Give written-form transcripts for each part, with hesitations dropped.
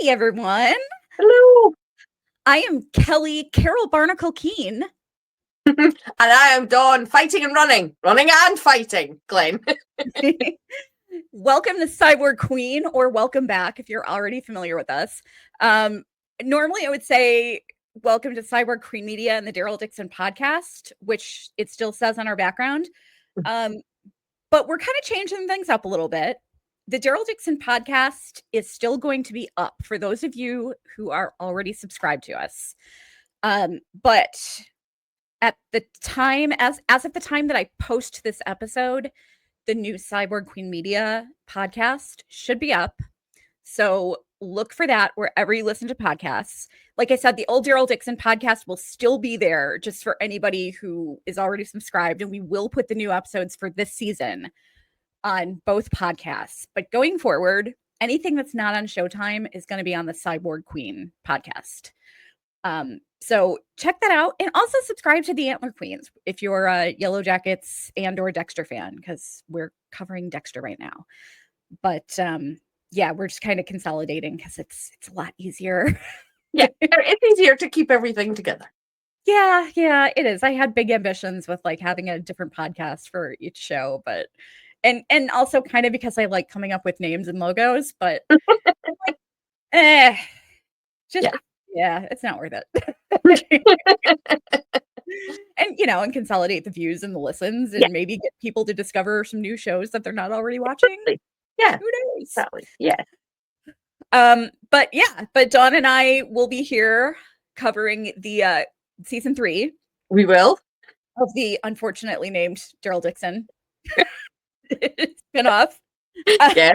Hey, everyone. Hello. I am Kelly Carol Barnacle Keene. And I am Dawn, fighting and running and fighting, Glenn. Welcome to Cyborg Queen, or welcome back if you're already familiar with us. Normally, I would say welcome to Cyborg Queen Media and the Daryl Dixon podcast, which it still says on our background. But we're kind of changing things up a little bit. The Daryl Dixon podcast is still going to be up for those of you who are already subscribed to us. But at the time, as of the time that I post this episode, the new Cyborg Queen Media podcast should be up. So look for that wherever you listen to podcasts. Like I said, the old Daryl Dixon podcast will still be there just for anybody who is already subscribed. And we will put the new episodes for this season on both podcasts. But going forward, anything that's not on Showtime is going to be on the Cyborg Queen podcast. So check that out, and also subscribe to the Antler Queens if you're a Yellow Jackets and or Dexter fan, because we're covering Dexter right now. But yeah, we're just kind of consolidating because it's a lot easier. Yeah, it's easier to keep everything together. Yeah, it is. I had big ambitions with like having a different podcast for each show, but and also kind of because I like coming up with names and logos, but like, yeah, it's not worth it. And and consolidate the views and the listens, and maybe get people to discover some new shows that they're not already watching. Yeah, who knows? Exactly. Yeah. But Dawn and I will be here covering the season 3. We will. Of the unfortunately named Daryl Dixon spinoff. Yeah.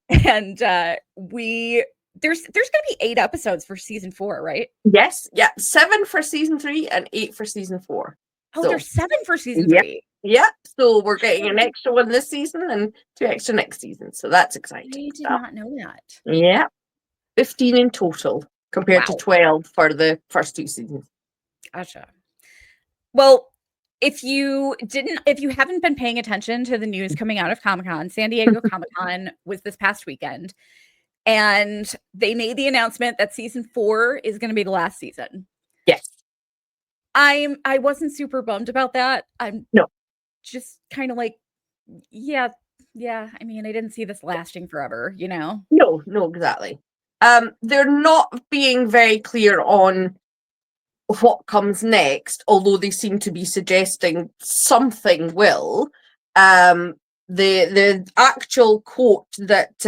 And there's going to be 8 episodes for season 4, right? Yes. Yeah. 7 for season 3 and 8 for season 4. Oh, so, there's 7 for season 3. Yeah. So we're getting an extra one this season and 2 extra next season. So that's exciting. I did not know that. Yeah. 15 in total compared to 12 for the first 2 seasons. Gotcha. Well, if you haven't been paying attention to the news coming out of Comic-Con, San Diego Comic-Con was this past weekend. And they made the announcement that season 4 is going to be the last season. Yes. I wasn't super bummed about that. I'm just kind of like, yeah. I mean, I didn't see this lasting forever, No, exactly. They're not being very clear on what comes next, although they seem to be suggesting something will. The actual quote that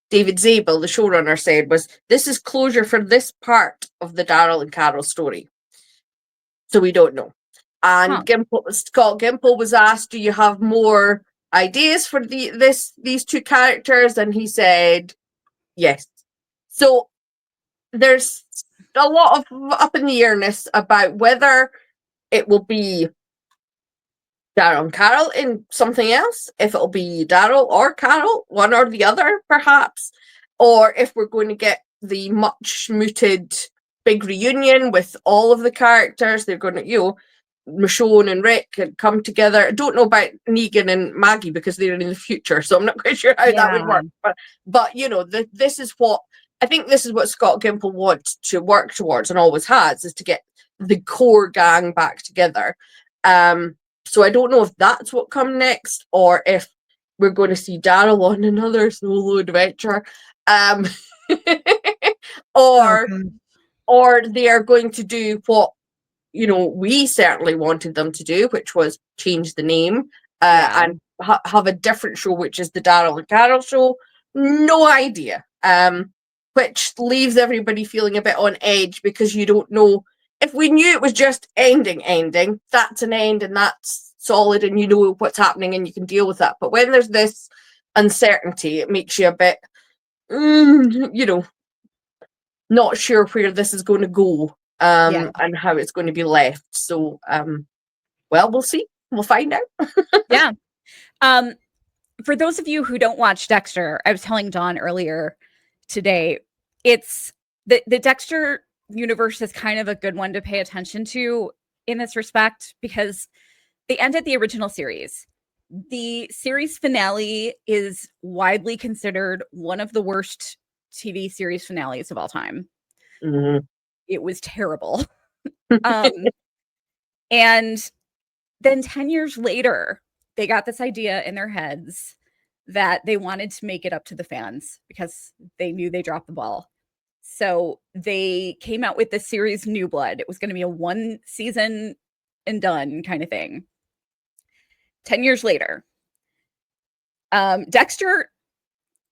David Zabel, the showrunner, said was, "This is closure for this part of the Daryl and Carol story." So we don't know. And Scott Gimple was asked, "Do you have more ideas for these 2 characters?" And he said, "Yes." So there's a lot of up in the airness about whether it will be Daryl and Carol in something else, if it'll be Daryl or Carol, one or the other, perhaps, or if we're going to get the much mooted big reunion with all of the characters. They're going to, Michonne and Rick come together. I don't know about Negan and Maggie because they're in the future, so I'm not quite sure how that would work. But this is what I think. This is what Scott Gimple wants to work towards and always has, is to get the core gang back together. So I don't know if that's what comes next, or if we're going to see Daryl on another solo adventure, or they are going to do what we certainly wanted them to do, which was change the name and have a different show, which is the Daryl and Carol show. No idea. Which leaves everybody feeling a bit on edge, because you don't know. If we knew it was just ending, that's an end and that's solid and you know what's happening and you can deal with that. But when there's this uncertainty, it makes you a bit, not sure where this is going to go and how it's going to be left. So, we'll see. We'll find out. Yeah. For those of you who don't watch Dexter, I was telling Dawn earlier today, it's the Dexter universe is kind of a good one to pay attention to in this respect, because they ended the original series. The series finale is widely considered one of the worst TV series finales of all time. Mm-hmm. It was terrible. And then 10 years later, they got this idea in their heads that they wanted to make it up to the fans because they knew they dropped the ball. So they came out with this series, New Blood. It was going to be a 1 season and done kind of thing. 10 years later, Dexter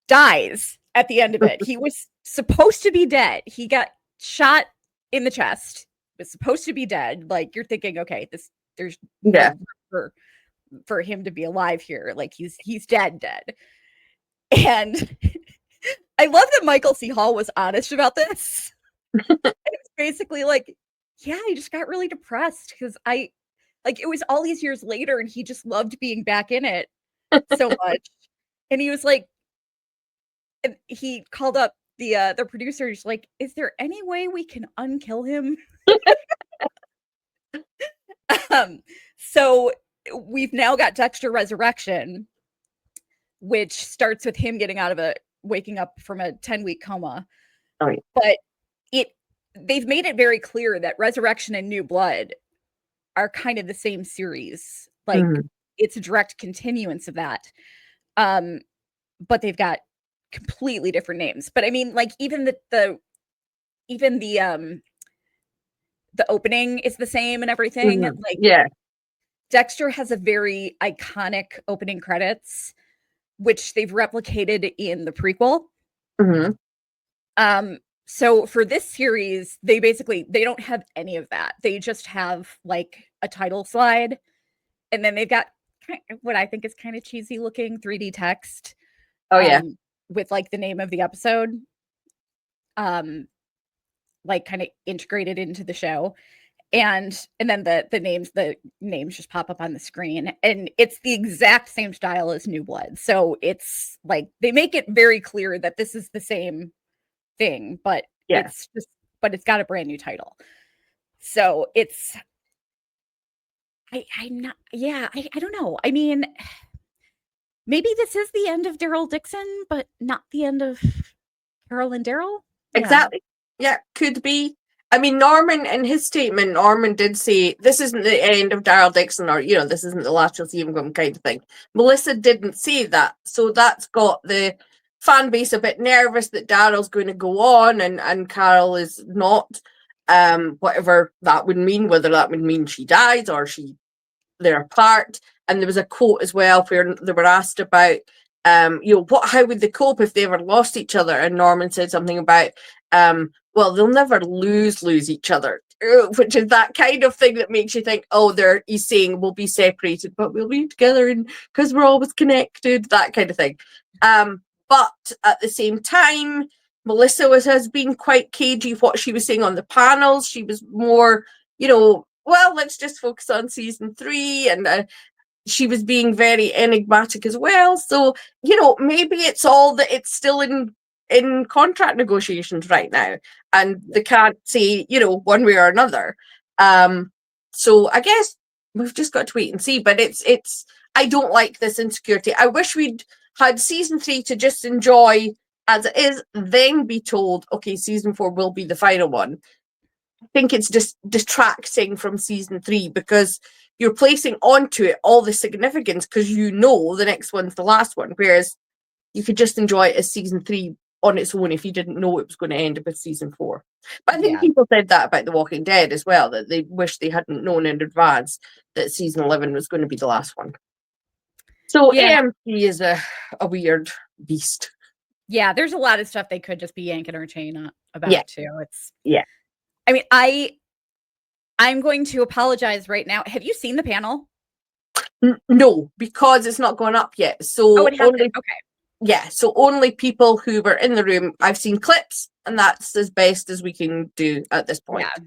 dies at the end of it. He was supposed to be dead. He got shot in the chest. Was supposed to be dead. Like, you're thinking, okay, there's no for him to be alive here. Like, he's dead. And I love that Michael C. Hall was honest about this. It's basically like, yeah, I just got really depressed because it was all these years later and he just loved being back in it so much. And he was like, and he called up the producer. He's like, is there any way we can unkill him? So we've now got Dexter Resurrection, which starts with him waking up from a 10-week coma. Oh, yeah. But they've made it very clear that Resurrection and New Blood are kind of the same series. Like, it's a direct continuance of that. But they've got completely different names. But I mean, like, even the opening is the same and everything. Like, yeah. Dexter has a very iconic opening credits, which they've replicated in the prequel. So for this series, they don't have any of that. They just have like a title slide, and then they've got what I think is kind of cheesy looking 3D text. Oh yeah, with like the name of the episode, like kind of integrated into the show, and then the names just pop up on the screen, and it's the exact same style as New Blood. So it's like they make it very clear that this is the same thing, but it's got a brand new title. So it's I don't know. I mean, maybe this is the end of Daryl Dixon, but not the end of Carol and Daryl. Exactly. Yeah, could be. I mean, Norman, in his statement, Norman did say, this isn't the end of Daryl Dixon, or, this isn't the last you'll see him going kind of thing. Melissa didn't say that. So that's got the fan base a bit nervous that Daryl's going to go on and Carol is not. Whatever that would mean, whether that would mean she dies or they're apart. And there was a quote as well where they were asked about, how would they cope if they ever lost each other? And Norman said something about, well, they'll never lose each other, which is that kind of thing that makes you think, he's saying we'll be separated, but we'll be together and because we're always connected, that kind of thing. But at the same time, Melissa has been quite cagey what she was saying on the panels. She was more, well, let's just focus on season 3, and she was being very enigmatic as well. So, maybe it's all that it's still in contract negotiations right now, and they can't say, one way or another. So I guess we've just got to wait and see. But it's I don't like this insecurity. I wish we'd had season 3 to just enjoy as it is, then be told, okay, season 4 will be the final one. I think it's just distracting from season 3 because you're placing onto it all the significance because the next one's the last one, whereas you could just enjoy it as season 3 on its own if you didn't know it was going to end with season 4. But I think people said that about The Walking Dead as well, that they wish they hadn't known in advance that season 11 was going to be the last one. So AMC is a weird beast. Yeah, there's a lot of stuff they could just be yanking our chain about too. I mean, I'm going to apologize right now. Have you seen the panel? No, because it's not going up yet. So it hasn't. Okay. Yeah, so only people who were in the room. I've seen clips, and that's as best as we can do at this point. Yeah.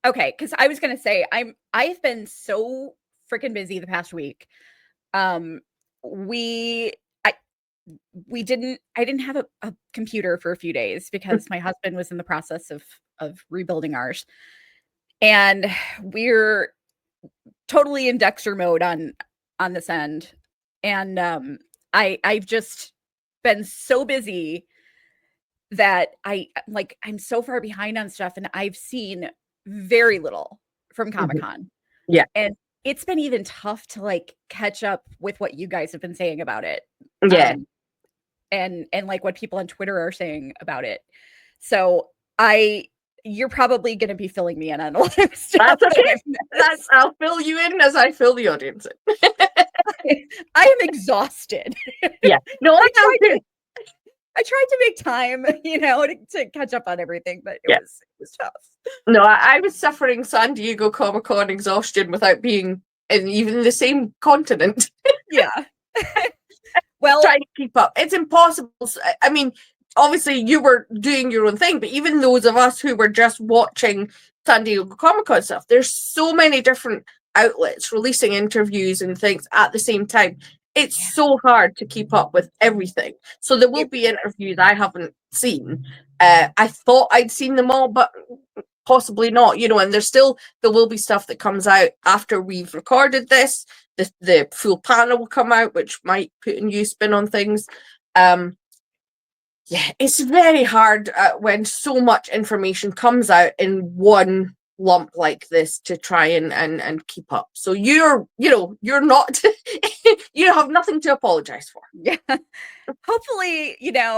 Okay, because I was gonna say I've been so freaking busy the past week. I didn't have a computer for a few days because my husband was in the process of rebuilding ours, and we're totally in Dexter mode on this end, and I've just been so busy that I'm so far behind on stuff, and I've seen very little from Comic-Con. Yeah. And it's been even tough to like catch up with what you guys have been saying about it. Yeah. And like what people on Twitter are saying about it. So you're probably going to be filling me in on a lot of stuff. That's okay. I'll fill you in as I fill the audience in. I am exhausted. Yeah. No, I tried to make time, to catch up on everything, but it was tough. No, I was suffering San Diego Comic-Con exhaustion without being in even the same continent. Yeah. Well, trying to keep up. It's impossible. I mean, obviously you were doing your own thing, but even those of us who were just watching San Diego Comic-Con stuff, there's so many different outlets releasing interviews and things at the same time. It's so hard to keep up with everything. So there will be interviews I haven't seen. I thought I'd seen them all, but possibly not, and there will be stuff that comes out after we've recorded this. The full panel will come out, which might put a new spin on things. It's very hard when so much information comes out in one lump like this to try and keep up. So you're not you have nothing to apologize for. Yeah. Hopefully,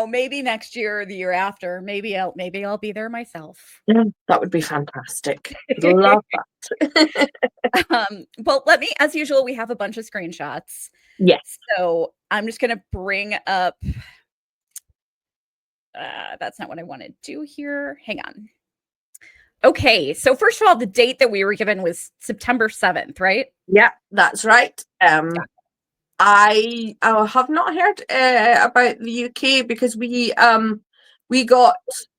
maybe next year or the year after, maybe I'll be there myself. That would be fantastic. Love that. Well, as usual, we have a bunch of screenshots. Yes. So I'm just gonna bring up that's not what I want to do here. Hang on. Okay, so first of all, the date that we were given was September 7th, right? Yeah, that's right. I have not heard about the UK because we got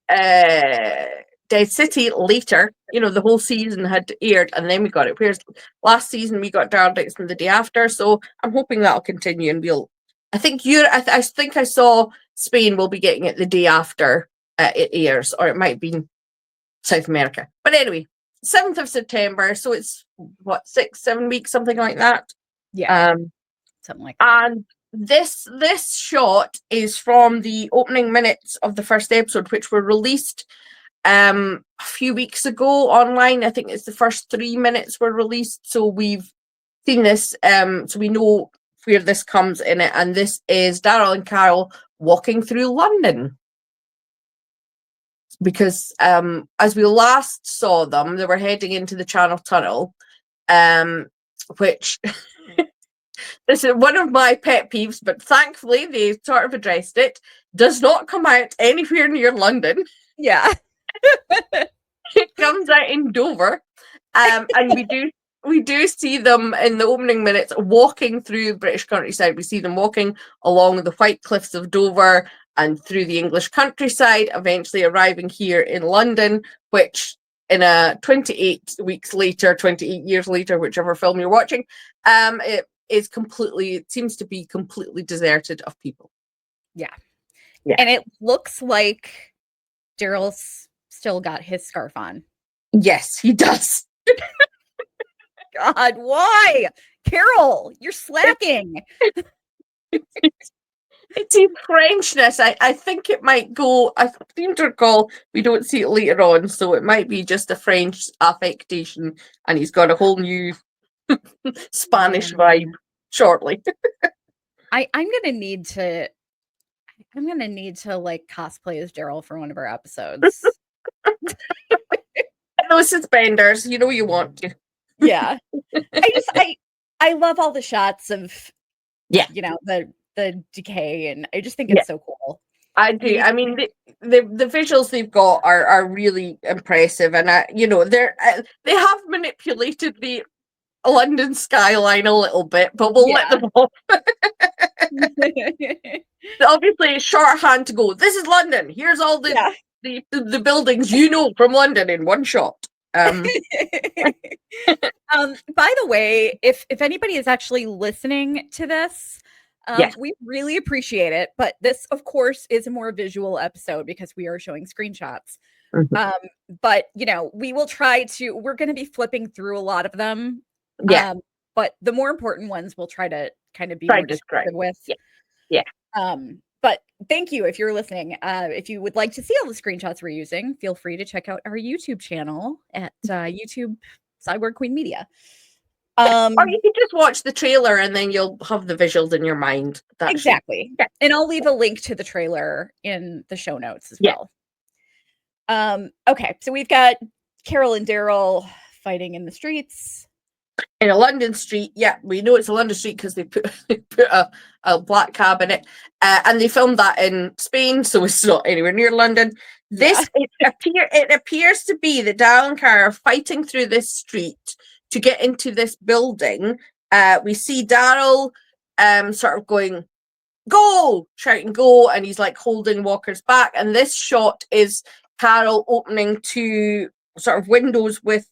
Dead City later. The whole season had aired, and then we got it. Whereas last season we got Daryl Dixon the day after, so I'm hoping that'll continue, and I think I saw Spain will be getting it the day after it airs, or it might be South America. But anyway, 7th of September, so it's 6-7 weeks, something like that. Yeah. Something like that. And this shot is from the opening minutes of the first episode, which were released a few weeks ago online. I think it's the first 3 minutes were released, so we've seen this, so we know where this comes in it, and this is Daryl and Carol walking through London. Because as we last saw them, they were heading into the Channel Tunnel, which this is one of my pet peeves, but thankfully they sort of addressed it. Does not come out anywhere near London. Yeah. It comes out in Dover. And we do see them in the opening minutes walking through British countryside. We see them walking along the white cliffs of Dover and through the English countryside, eventually arriving here in London, which in a 28 years later, whichever film you're watching, it seems to be completely deserted of people. Yeah. And it looks like Daryl's still got his scarf on. Yes, he does. God, why? Carol, you're slacking. It's in Frenchness. I think it might go. I seem to recall we don't see it later on, so it might be just a French affectation, and he's got a whole new Spanish vibe shortly. I'm gonna need to like cosplay as Daryl for one of our episodes. Those suspenders, you want to. Yeah. I love all the shots of the decay, and I just think it's so cool. I do. I mean, the visuals they've got are really impressive, and they have manipulated the London skyline a little bit, but we'll let them off. Obviously, it's shorthand to go, this is London. Here's all the buildings from London in one shot. By the way, if anybody is actually listening to this, we really appreciate it. But this, of course, is a more visual episode because we are showing screenshots. Mm-hmm. But we will try to. We're going to be flipping through a lot of them. But the more important ones we'll try to kind of be more descriptive with. Yeah. But thank you if you're listening. If you would like to see all the screenshots we're using, feel free to check out our YouTube channel at YouTube Cyborg Queen Media. Or you can just watch the trailer and then you'll have the visuals in your mind. Exactly. Yeah. And I'll leave a link to the trailer in the show notes as well. Okay, so we've got Carol and Daryl fighting in the streets. In a London street. Yeah, we know it's a London street because they put a black cab in it. And they filmed that in Spain, so it's not anywhere near London. It appears to be that Daryl and Cara are fighting through this street to get into this building. We see Daryl sort of going, go, shouting go, and he's like holding walkers back. And this shot is Carol opening two sort of windows with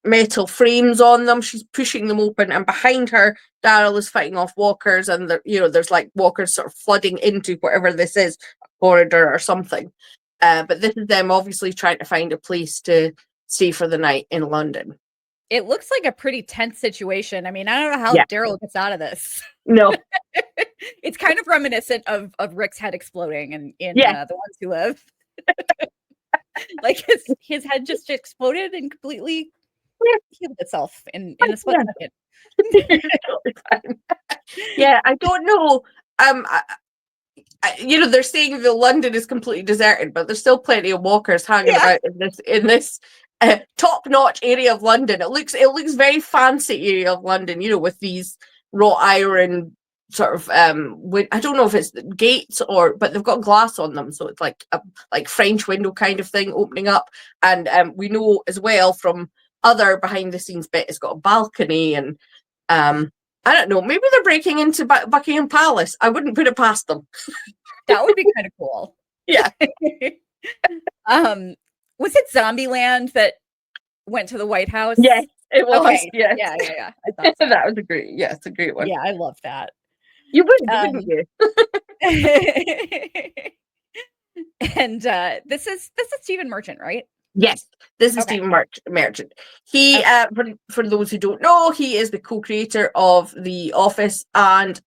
metal frames on them. She's pushing them open, and behind her, Daryl is fighting off walkers, and there's like walkers sort of flooding into whatever this is, a corridor or something. But this is them obviously trying to find a place to stay for the night in London. It looks like a pretty tense situation. I mean, I don't know how Daryl gets out of this. No. It's kind of reminiscent of Rick's head exploding in The Ones Who Live. Like his head just exploded and completely healed itself in a split second. Yeah, I don't know. They're saying that London is completely deserted, but there's still plenty of walkers hanging about in this top-notch area of London. It looks very fancy area of London, with these wrought iron sort of I don't know if it's gates but they've got glass on them, so it's like a French window kind of thing opening up. And we know as well from other behind the scenes bit, it's got a balcony, and I don't know, maybe they're breaking into Buckingham Palace. I wouldn't put it past them. That would be kind of cool. Yeah. Was it Zombieland that went to the White House? Yes, it was. Okay. Yes. Yeah. I thought so. That was a great one. Yeah, I love that. You wouldn't you? And this is Stephen Merchant, right? Yes, this is Stephen Merchant. He, for those who don't know, he is the co-creator of The Office and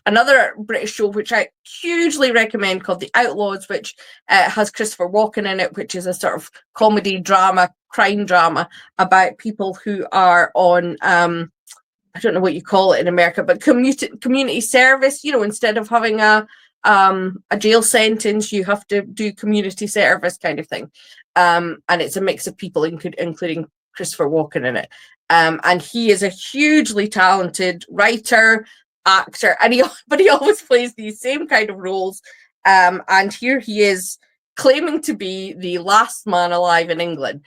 another British show which I hugely recommend called The Outlaws, which has Christopher Walken in it, which is a sort of comedy drama, crime drama about people who are on I don't know what you call it in America, but community service. Instead of having a jail sentence, you have to do community service kind of thing. And it's a mix of people, including Christopher Walken in it. And he is a hugely talented writer, actor, and he always plays these same kind of roles. And here he is claiming to be the last man alive in England.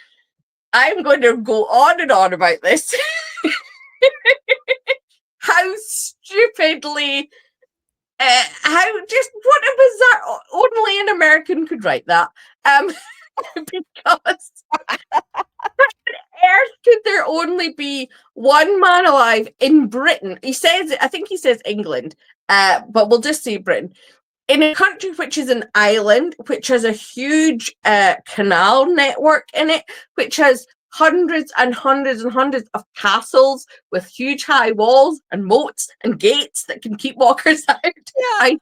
I'm going to go on and on about this. How stupidly, what a bizarre, only an American could write that. Because on earth could there only be one man alive in Britain? I think he says England, but we'll just say Britain. In a country which is an island, which has a huge canal network in it, which has hundreds and hundreds and hundreds of castles with huge high walls and moats and gates that can keep walkers out. Yeah. I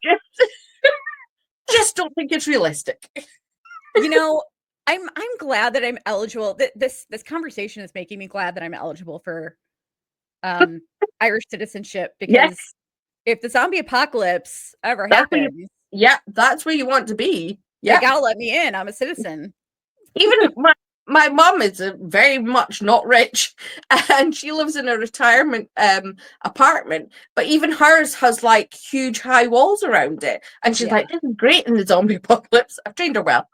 just don't think it's realistic. I'm glad that I'm eligible. This conversation is making me glad that I'm eligible for Irish citizenship, because if the zombie apocalypse ever happens, that's where you want to be. Yeah, they gotta let me in. I'm a citizen. Even my mum is very much not rich, and she lives in a retirement apartment, but even hers has like huge high walls around it, and she's like, this is great in the zombie apocalypse. I've trained her well.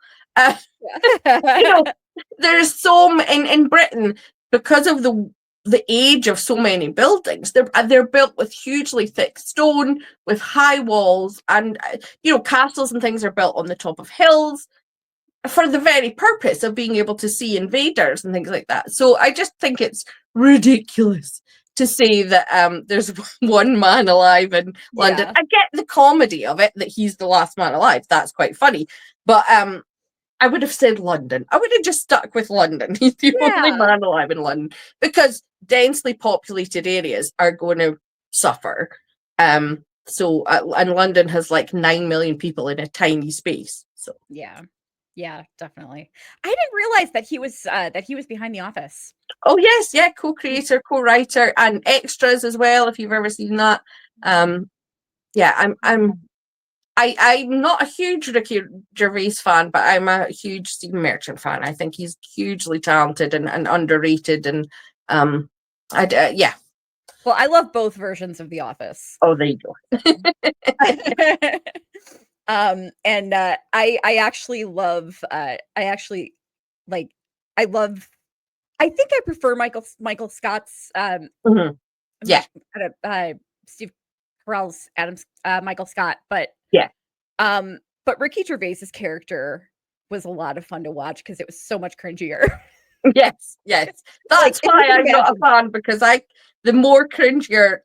There's so in Britain, because of the age of so many buildings, they're built with hugely thick stone with high walls, and castles and things are built on the top of hills for the very purpose of being able to see invaders and things like that. So I just think it's ridiculous to say that there's one man alive in London. I get the comedy of it, that he's the last man alive. That's quite funny. But I would have said London. I would have just stuck with London. He's the only man alive in London, because densely populated areas are going to suffer. So and London has like 9 million people in a tiny space. So yeah, definitely. I didn't realize that he was behind The Office. Oh yes, yeah, co-creator, co-writer, and extras as well. If you've ever seen that, yeah, I'm not a huge Ricky Gervais fan, but I'm a huge Stephen Merchant fan. I think he's hugely talented and underrated, and yeah. Well, I love both versions of The Office. Oh, there you go. And I actually love I think I prefer Michael Scott's yeah Steve Carell's Adam's Michael Scott, but Ricky Gervais's character was a lot of fun to watch because it was so much cringier. yes that's why I'm not a fan, because the more cringier,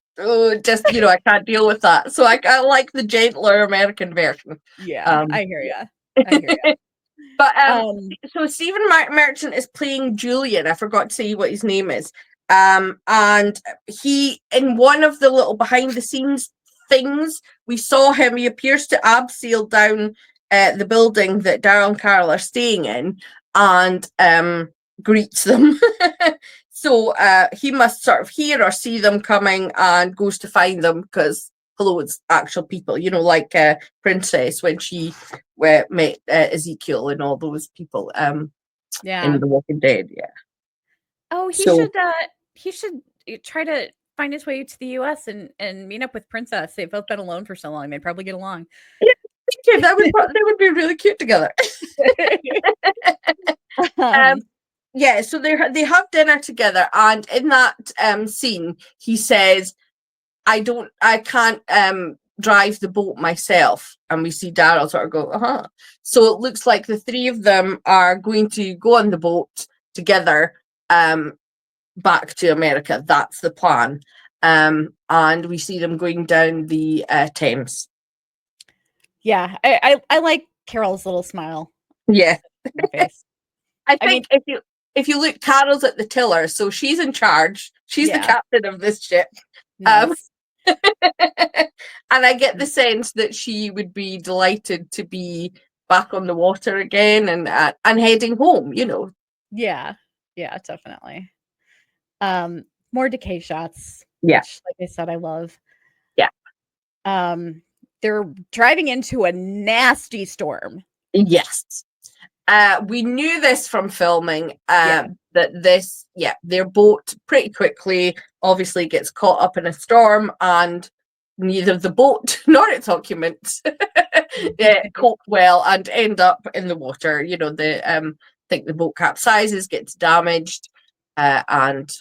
just I can't deal with that, so I like the gentler American version. I hear you. But so Stephen Merchant is playing Julian. I forgot to say what his name is. And he, in one of the little behind the scenes things, we saw him. He appears to abseil down the building that Daryl and Carol are staying in, and greets them. So he must sort of hear or see them coming and goes to find them, because hello, it's actual people, like Princess when she met Ezekiel and all those people in The Walking Dead. Oh, he should try to find his way to the US and meet up with Princess. They've both been alone for so long, they'd probably get along. Yeah, they would be really cute together. Yeah, so they have dinner together, and in that scene he says, I can't drive the boat myself, and we see Daryl sort of go, So it looks like the three of them are going to go on the boat together back to America. That's the plan. And we see them going down the Thames. Yeah, I like Carol's little smile. Yeah. Face. I think if you look, Carol's at the tiller, so she's in charge. She's the captain of this ship. Nice. And I get the sense that she would be delighted to be back on the water again and heading home, Yeah, definitely. More decay shots. Yeah. Which, like I said, I love. Yeah. They're driving into a nasty storm. Yes. We knew this from filming, that their boat pretty quickly obviously gets caught up in a storm, and neither the boat nor its occupants cope well and end up in the water. I think the boat capsizes, gets damaged, and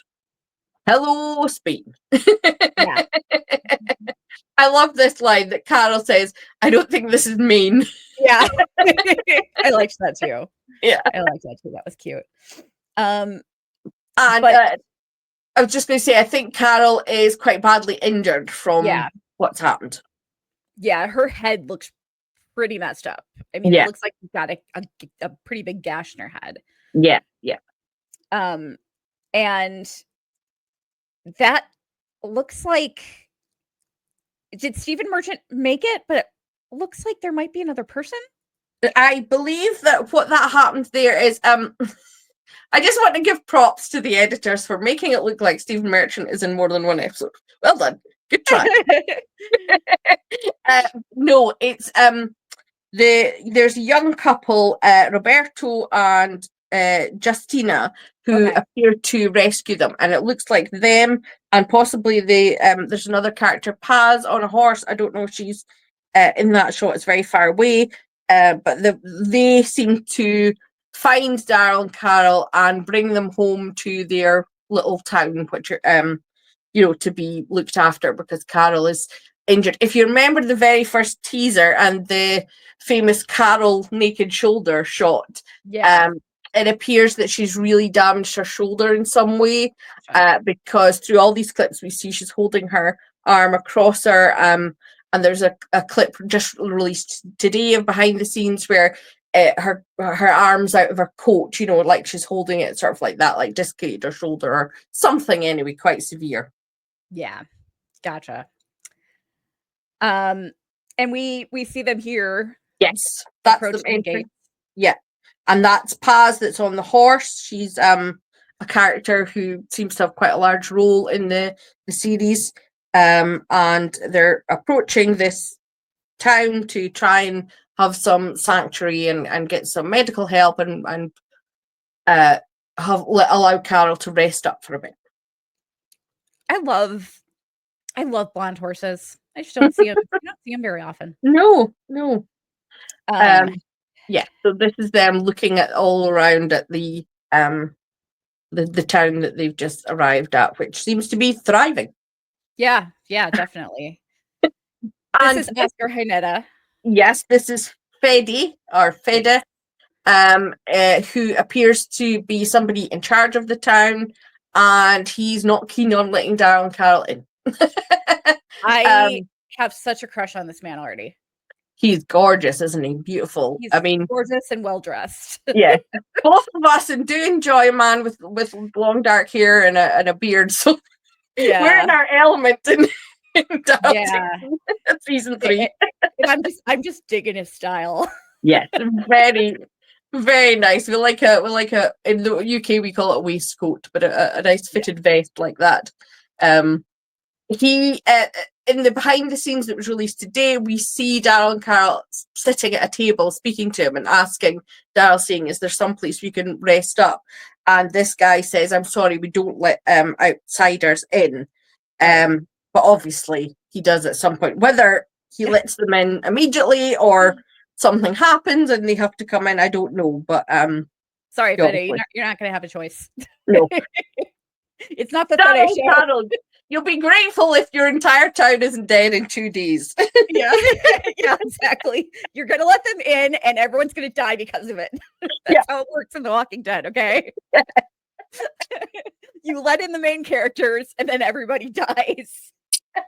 hello, Spain. Yeah. I love this line that Carol says, I don't think this is Maine. Yeah. I liked that too. Yeah. I liked that too. That was cute. And I was just going to say, I think Carol is quite badly injured from what's happened. Yeah, her head looks pretty messed up. I mean, it looks like she's got a pretty big gash in her head. Yeah. And that looks like, did Stephen Merchant make it? But it looks like there might be another person. I believe that what that happened there is, I just want to give props to the editors for making it look like Stephen Merchant is in more than one episode. Well done. Good try. No, it's there's a young couple, Roberto and Justina, who appear to rescue them, and it looks like them and possibly there's another character, Paz, on a horse. I don't know if she's in that shot. It's very far away, but they seem to find Daryl and Carol and bring them home to their little town, which to be looked after, because Carol is injured. If you remember the very first teaser and the famous Carol naked shoulder shot, it appears that she's really damaged her shoulder in some way, because through all these clips we see she's holding her arm across her, and there's a clip just released today of behind the scenes where her arm's out of her coat, like she's holding it sort of like that, like dislocated her shoulder or something, anyway, quite severe. Yeah, gotcha. And we see them here. Yes, that's the entrance. Yeah, and that's Paz that's on the horse. She's a character who seems to have quite a large role in the series. And they're approaching this town to try and have some sanctuary and get some medical help and allow Carol to rest up for a bit. I love blonde horses. I just don't see them. I don't see them very often. No. Yeah. So this is them looking at all around at the town that they've just arrived at, which seems to be thriving. Yeah, definitely. This is Oscar Hineta. Yes, this is Fede, who appears to be somebody in charge of the town, and he's not keen on letting Daryl and Carol in. I have such a crush on this man already. He's gorgeous, isn't he? Beautiful. I mean, gorgeous and well dressed. Yeah, both of us do enjoy a man with long dark hair and a beard. So yeah, we're in our element in season 3. I'm just digging his style. Yes, very, very nice. We like a in the UK we call it a waistcoat, but a nice fitted vest like that. He in the behind the scenes that was released today, we see Daryl and Carol sitting at a table speaking to him and asking Daryl, saying, "Is there some place we can rest up?" And this guy says, "I'm sorry, we don't let outsiders in." But obviously he does at some point. Whether he lets them in immediately or something happens and they have to come in, I don't know. But sorry, Betty, you're not going to have a choice. No. It's not the Daryl, show. You'll be grateful if your entire town isn't dead in 2 days. Yeah, exactly. You're going to let them in and everyone's going to die because of it. That's how it works in The Walking Dead, okay? You let in the main characters and then everybody dies. So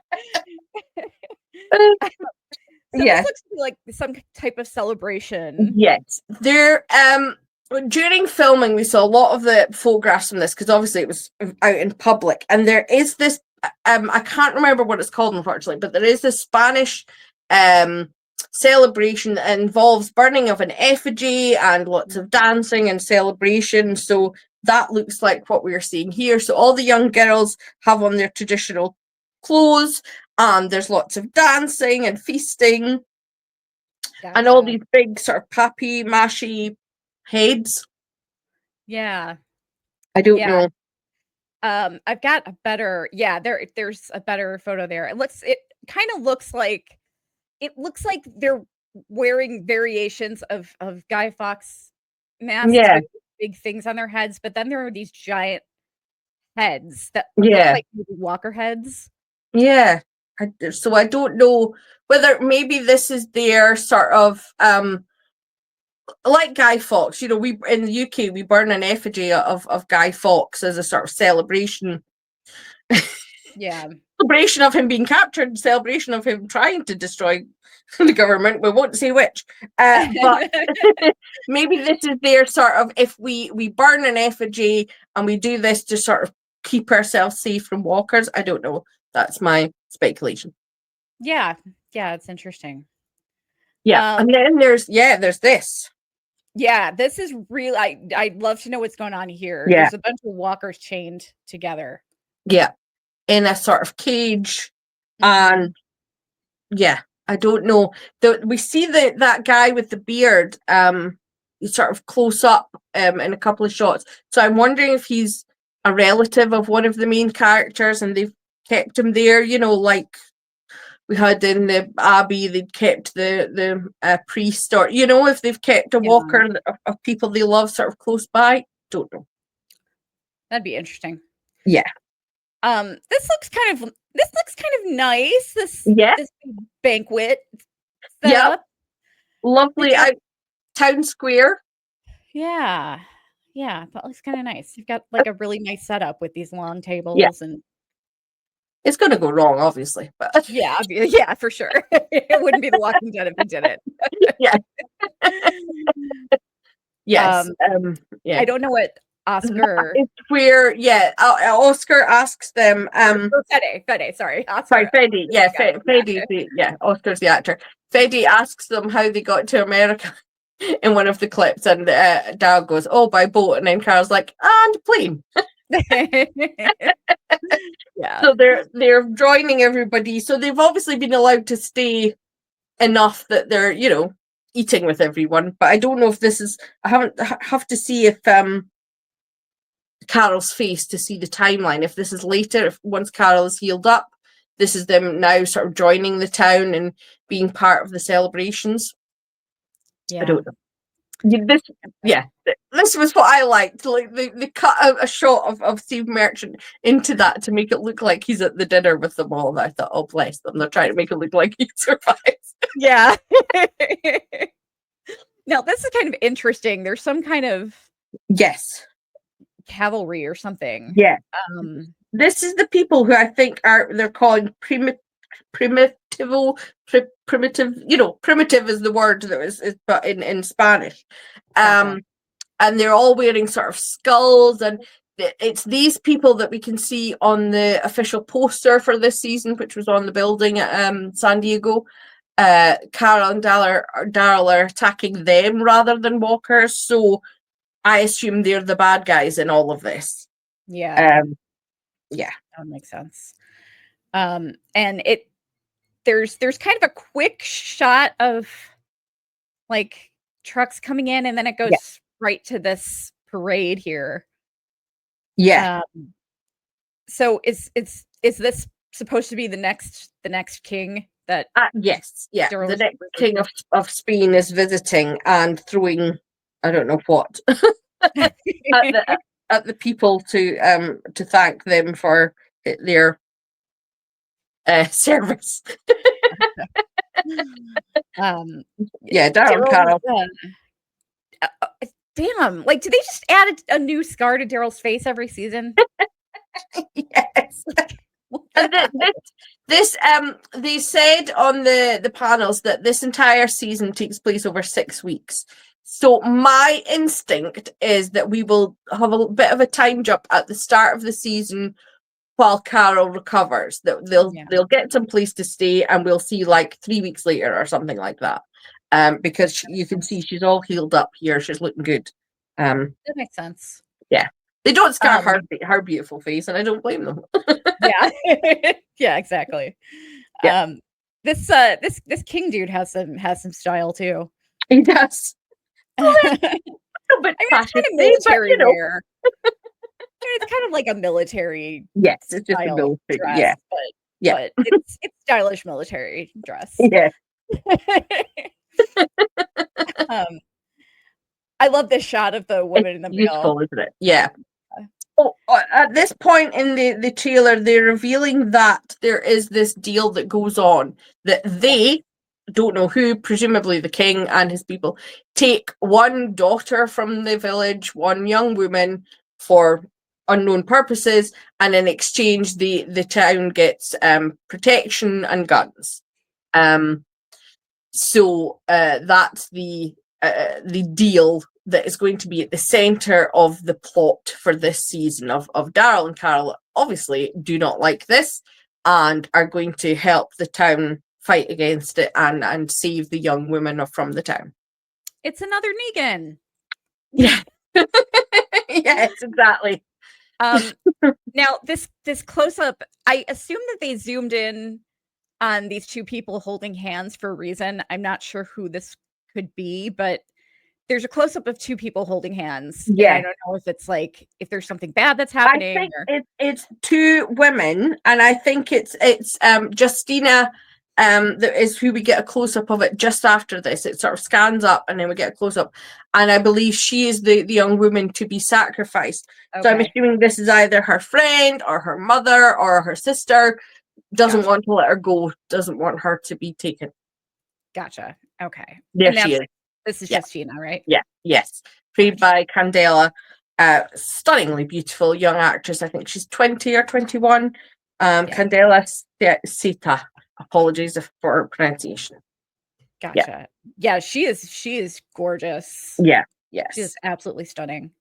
this looks like some type of celebration. Yes. There during filming we saw a lot of the photographs from this because obviously it was out in public, and there is this I can't remember what it's called unfortunately, but there is this Spanish celebration that involves burning of an effigy and lots of dancing and celebration. So that looks like what we're seeing here. So all the young girls have on their traditional clothes and there's lots of dancing and feasting. Gotcha. And all these big sort of pappy mashy heads. Yeah. I don't know. I've got a better there's a better photo there. It kind of looks like they're wearing variations of Guy Fawkes masks with big things on their heads, but then there are these giant heads that look like walker heads. Yeah. So I don't know whether maybe this is their sort of like Guy Fawkes, you know, we in the UK we burn an effigy of Guy Fawkes as a sort of celebration. Yeah. Celebration of him being captured, celebration of him trying to destroy the government. We won't say which. But maybe this is their sort of, if we burn an effigy and we do this to sort of keep ourselves safe from walkers. I don't know. That's my speculation. Yeah, it's interesting. Yeah, and then there's this. Yeah, this is real. I'd love to know what's going on here. Yeah. There's a bunch of walkers chained together. Yeah, in a sort of cage, and I don't know. We see that guy with the beard, sort of close up, in a couple of shots. So I'm wondering if he's a relative of one of the main characters, and they've kept him there. You know, like we had in the Abbey, they'd kept the priest, or you know, if they've kept a walker of people they love sort of close by. Don't know. That'd be interesting. Yeah. This looks kind of nice. This banquet. Yeah. Lovely town square. Yeah. That looks kind of nice. You've got like a really nice setup with these long tables and it's going to go wrong, obviously, but yeah, for sure. It wouldn't be The Walking Dead if it did it. Yeah. Yes. I don't know what Oscar. It's where, Oscar asks them. Fede, sorry. Oscar. Sorry, Fede. Yeah, Fede. Oscar's the actor. Fede asks them how they got to America in one of the clips, and Daryl goes, "Oh, by boat," and then Carol's like, "And plane." Yeah. So they're joining everybody. So they've obviously been allowed to stay enough that they're, eating with everyone. But I don't know if this is. I have to see if Carol's face to see the timeline. If this is later, if once Carol is healed up, this is them now sort of joining the town and being part of the celebrations. Yeah. I don't know. This was what I liked. Like they cut out a shot of Steve Merchant into that to make it look like he's at the dinner with them all. And I thought, oh bless them, they're trying to make it look like he survives. Yeah. Now this is kind of interesting. There's some kind of cavalry or something. Yeah. This is the people who I think they're calling primitive. Primitive is the word that is but in Spanish. And they're all wearing sort of skulls, and it's these people that we can see on the official poster for this season, which was on the building at San Diego. Carol and Daryl are attacking them rather than walkers, so I assume they're the bad guys in all of this. Yeah. That makes sense. And there's kind of a quick shot of like trucks coming in, and then it goes right to this parade here. Yeah. So is this supposed to be the next king that? Yes. Yeah. The next king of Spain is visiting and throwing, I don't know what, at the people to thank them for their service. Daryl and Carol. Damn, like, do they just add a new scar to Daryl's face every season? Yes. And this they said on the panels that this entire season takes place over 6 weeks. So my instinct is that we will have a bit of a time jump at the start of the season while Carol recovers. That they'll get some place to stay, and we'll see like 3 weeks later or something like that. Because you can see she's all healed up here. She's looking good. That makes sense. Yeah. They don't scar her beautiful face, and I don't blame them. Yeah. Yeah, exactly. Yeah. This King dude has some style too. He does. It's kind of military wear. It's kind of like a military. Yes, it's just a military dress, but it's stylish military dress. Yeah. I love this shot of the woman in the middle. Useful, isn't it? Yeah. Oh, at this point in the trailer, they're revealing that there is this deal that goes on that they don't know who, presumably the king and his people, take one daughter from the village, one young woman, for unknown purposes, and in exchange the town gets protection and guns. So that's the deal that is going to be at the center of the plot for this season of Daryl and Carol obviously do not like this and are going to help the town fight against it and save the young women from the town. It's another Negan. Yeah. Yes, exactly. Now this close-up, I assume that they zoomed in on these two people holding hands for a reason. I'm not sure who this could be, but there's a close-up of two people holding hands. Yeah. I don't know if it's like if there's something bad that's happening. I think it's two women, and I think it's Justina that is who we get a close-up of it just after this. It sort of scans up and then we get a close-up, and I believe she is the young woman to be sacrificed. Okay. So I'm assuming this is either her friend or her mother or her sister. Doesn't want to let her go, doesn't want her to be taken. Gotcha. Okay. There she is. This is Justina, right? Yeah. Yes. Played by Candela. Stunningly beautiful young actress. I think she's 20 or 21. Candela Sita. Apologies for pronunciation. Gotcha. Yeah, she is gorgeous. Yeah. Yes. She is absolutely stunning.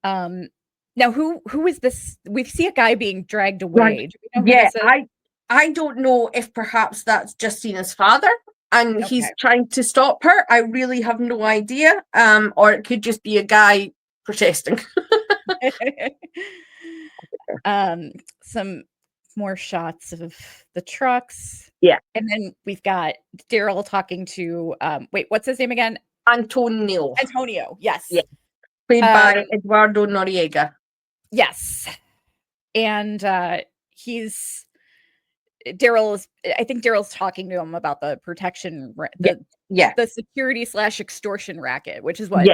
Now who is this? We see a guy being dragged away. Do we know who Yeah, this is? I don't know if perhaps that's Justina's father and he's Okay. trying to stop her. I really have no idea. Or it could just be a guy protesting. Some more shots of the trucks. Yeah. And then we've got Daryl talking to wait, what's his name again? Antonio. Yes. Yeah. Played by Eduardo Noriega. Yes. And he's Daryl is, I think Daryl's talking to him about the protection, the security / extortion racket, which is what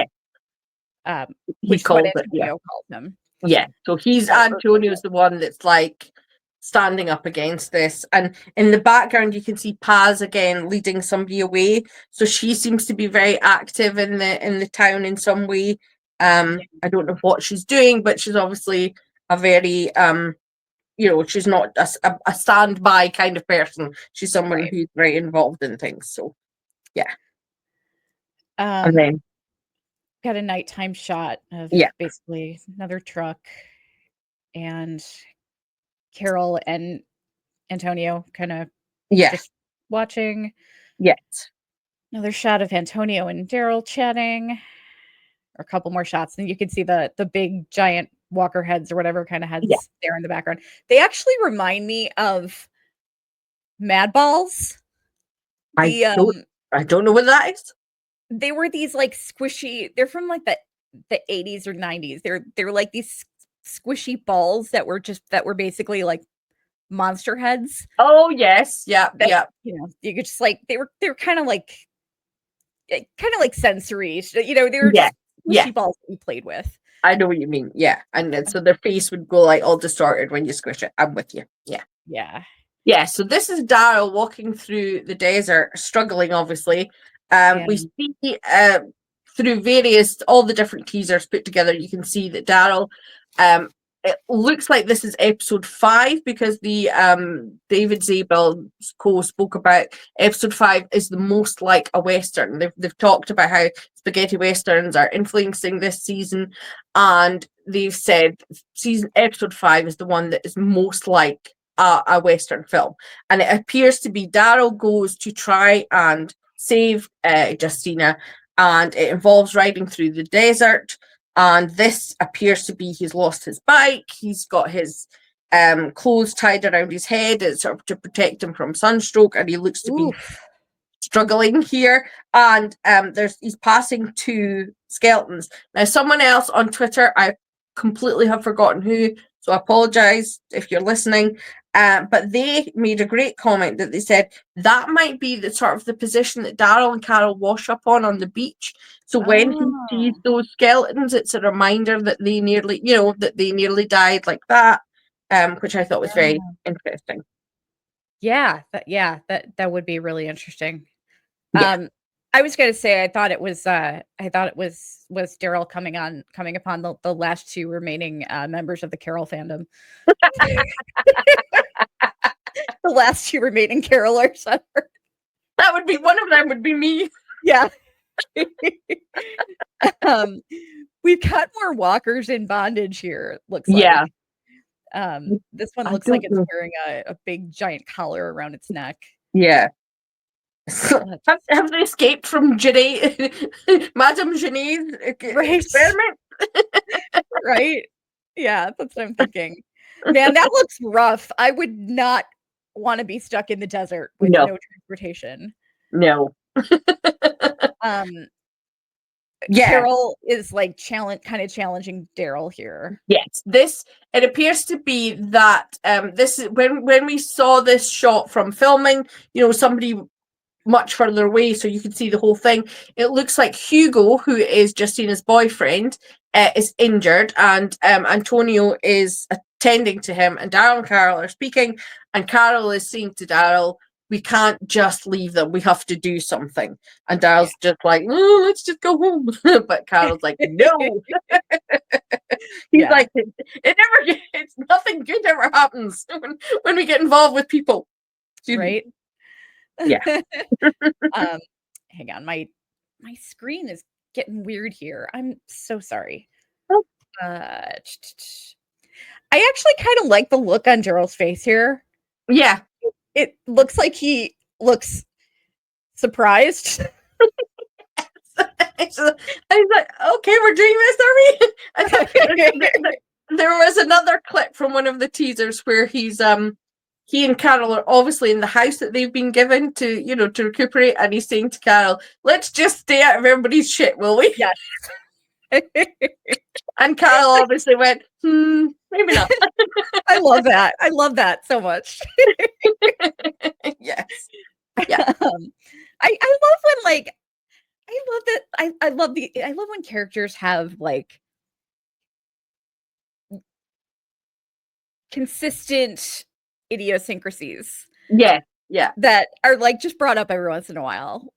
he calls it. Antonio called him. Yeah. So Antonio's the one that's like standing up against this, and in the background you can see Paz again leading somebody away. So she seems to be very active in the town in some way. I don't know what she's doing, but she's obviously a very she's not a standby kind of person. She's someone who's very involved in things. So yeah. And then got a nighttime shot of basically another truck and Carol and Antonio kind of just watching. Yes. Another shot of Antonio and Daryl chatting, or a couple more shots, and you can see the big giant walker heads or whatever kind of heads there in the background. They actually remind me of Mad Balls. I don't know what that is. They were these like squishy. They're from like the 80s or 90s. They're like these squishy balls that were basically like monster heads. Oh yes, yeah. You know, you could just like they were kind of like sensory. You know, they were just squishy balls that we played with. I know what you mean. Yeah, and then so their face would go like all distorted when you squish it. I'm with you. Yeah. Yeah. So this is Daryl walking through the desert, struggling. Obviously, we see through all the different teasers put together. You can see that Daryl. It looks like this is episode 5 because the David Zabel spoke about episode 5 is the most like a Western. They've talked about how spaghetti Westerns are influencing this season, and they've said episode 5 is the one that is most like a Western film. And it appears to be Daryl goes to try and save Justina, and it involves riding through the desert. And this appears to be he's lost his bike. He's got his clothes tied around his head sort of to protect him from sunstroke, and he looks to be struggling here. And he's passing 2 skeletons. Now, someone else on Twitter, I completely have forgotten who, so I apologize if you're listening. But they made a great comment that they said that might be the sort of the position that Daryl and Carol wash up on the beach. So when he sees those skeletons, it's a reminder that they nearly died like that, which I thought was very interesting. Yeah, that would be really interesting. I was going to say I thought it was Daryl coming upon the last 2 remaining members of the Carol fandom. The last 2 remaining Carolers. That would be one of them. Would be me. Yeah. We've got more walkers in bondage here. Looks like. This one looks like it's wearing a big giant collar around its neck. Yeah. Have they escaped from Madame Genie's experiment? Right? Yeah, that's what I'm thinking. Man, that looks rough. I would not want to be stuck in the desert with no transportation. No. Carol is like challenging Daryl here. Yes, it appears to be that this is when we saw this shot from filming, somebody much further away so you can see the whole thing. It looks like Hugo, who is Justina's boyfriend, is injured, and Antonio is attending to him, and Daryl and Carol are speaking, and Carol is saying to Daryl, we can't just leave them, we have to do something. And Daryl's just like, oh, let's just go home. But Carol's like, no. He's like, it's nothing good ever happens when we get involved with people. Right? Yeah. Hang on, my screen is getting weird here. I'm so sorry. I actually kind of like the look on Daryl's face here. Yeah. It looks like he looks surprised. I was like, okay, we're doing this, are we? I thought there was another clip from one of the teasers where he and Carol are obviously in the house that they've been given to recuperate, and he's saying to Carol, let's just stay out of everybody's shit, will we? Yes. And Carol obviously went, maybe not. I love that. I love that so much. Yes. Yeah. I love when like I love when characters have like consistent idiosyncrasies. Yeah. That are like just brought up every once in a while.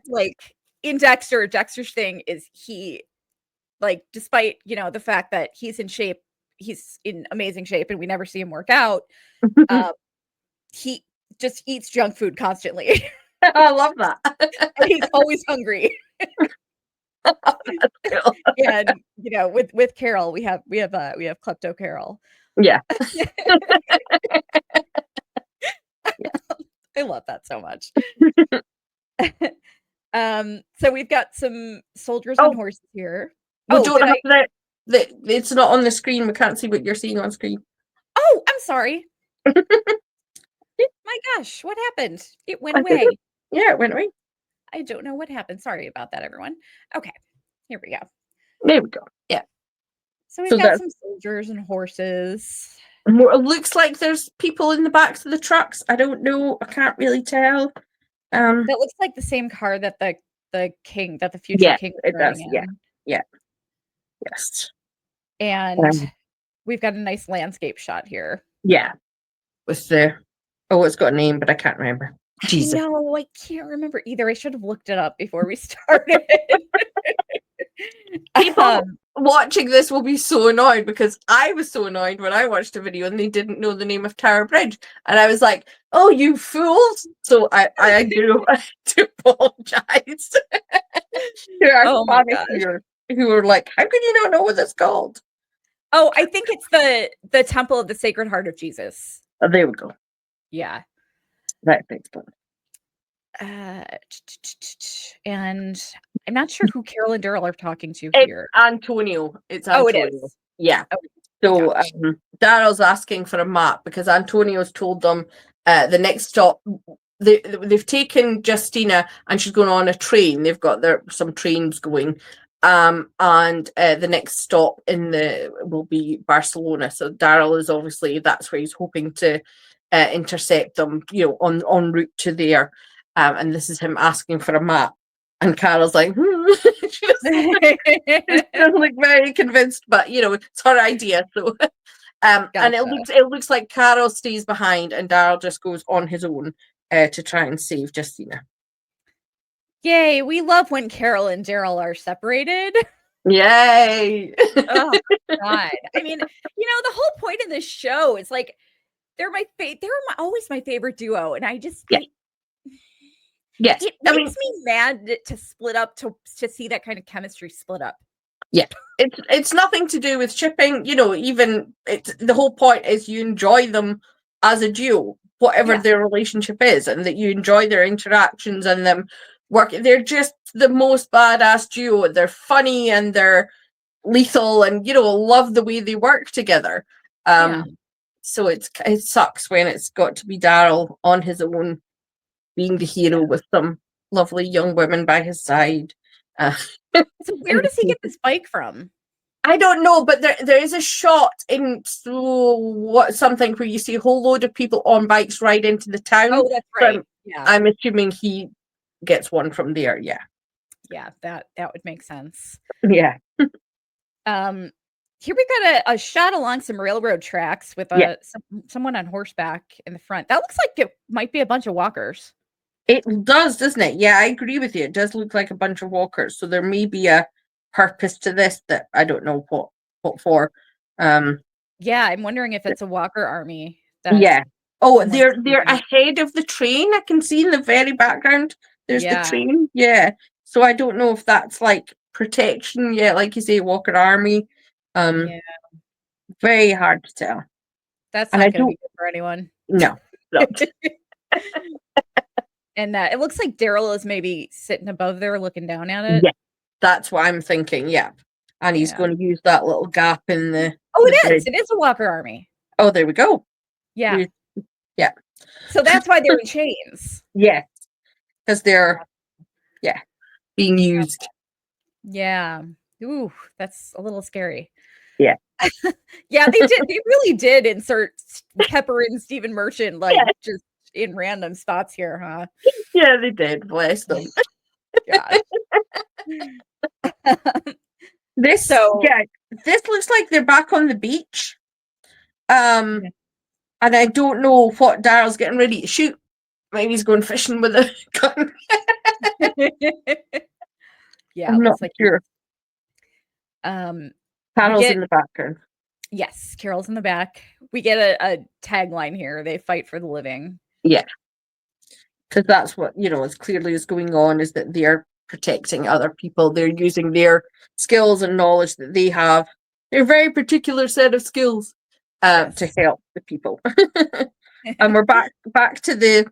Like in Dexter's thing is he, like, despite the fact that he's in amazing shape and we never see him work out, he just eats junk food constantly. I love that. And he's always hungry. Cool. And with Carol, we have Klepto Carol. Yeah. I love that so much. So we've got some soldiers on horses here. We don't have that. It's not on the screen. We can't see what you're seeing on screen. Oh, I'm sorry. My gosh, what happened? It went away. Yeah, it went away. I don't know what happened. Sorry about that, everyone. Okay, here we go. There we go. Yeah. So we've got some soldiers and horses. It looks like there's people in the backs of the trucks. I don't know. I can't really tell. That looks like the same car that the future king is riding in. Yeah. Yes. And we've got a nice landscape shot here. Yeah. With it's got a name, but I can't remember. Jesus. No, I can't remember either. I should have looked it up before we started. People watching this will be so annoyed because I was so annoyed when I watched a video and they didn't know the name of Tower Bridge. And I was like, oh, you fools. So I do apologize to our fans here who are like, how can you not know what it's called? Oh, I think it's the Temple of the Sacred Heart of Jesus. Oh, there we go. Yeah. That makes sense. And I'm not sure who Carol and Daryl are talking to here. Antonio. It's Antonio. It is. Yeah. So Daryl's asking for a map because Antonio's told them the next stop. They've taken Justina and she's going on a train. They've got some trains going. And the next stop will be Barcelona. So Daryl is obviously that's where he's hoping to intercept them, en route to there. And this is him asking for a map. And Carol's like, she doesn't look very convinced, but it's her idea. So, and it looks like Carol stays behind, and Daryl just goes on his own to try and save Justina. Yay! We love when Carol and Daryl are separated. Yay! Oh God! I mean, the whole point of this show is like they're always my favorite duo, and I just yes, it makes me mad to split up to see that kind of chemistry split up. Yeah, it's nothing to do with shipping. Even the whole point is you enjoy them as a duo, whatever their relationship is, and that you enjoy their interactions and them working. They're just the most badass duo. They're funny and they're lethal, and love the way they work together. So it sucks when it's got to be Daryl on his own, being the hero with some lovely young women by his side. So where does he get this bike from? I don't know, but there is a shot in something where you see a whole load of people on bikes ride into the town. Oh, that's right. I'm assuming he gets one from there. Yeah. Yeah, that would make sense. Yeah. Here we got a shot along some railroad tracks with someone on horseback in the front. That looks like it might be a bunch of walkers. It does, doesn't it? Yeah, I agree with you. It does look like a bunch of walkers. So there may be a purpose to this that I don't know what for. Yeah, I'm wondering if it's a walker army. Oh, they're ahead of the train. I can see in the very background. There's the train. Yeah. So I don't know if that's like protection. Yeah, like you say, walker army. Yeah. Very hard to tell. That's And not I going to don't. be good for anyone. No, not. And it looks like Daryl is maybe sitting above there looking down at it. Yeah, that's what I'm thinking. Yeah, and he's going to use that little gap in the. Oh, the it bridge. is. It is a walker army. Oh, there we go. Yeah. Yeah. So that's why they're in chains. Yeah, because they're being used. Yeah. Ooh, that's a little scary. Yeah. Yeah, they did. They really did insert Pepper and Stephen Merchant just in random spots here, huh? Yeah, they did. Bless them. Gosh. This looks like they're back on the beach. And I don't know what Daryl's getting ready to shoot. Maybe he's going fishing with a gun. Yeah, I'm not looks like sure. Carol's in the background. Yes, Carol's in the back. We get a tagline here. They fight for the living. Yeah. Because that's what, as clearly is going on, is that they're protecting other people. They're using their skills and knowledge that they have, their very particular set of skills, to help the people. And we're back to the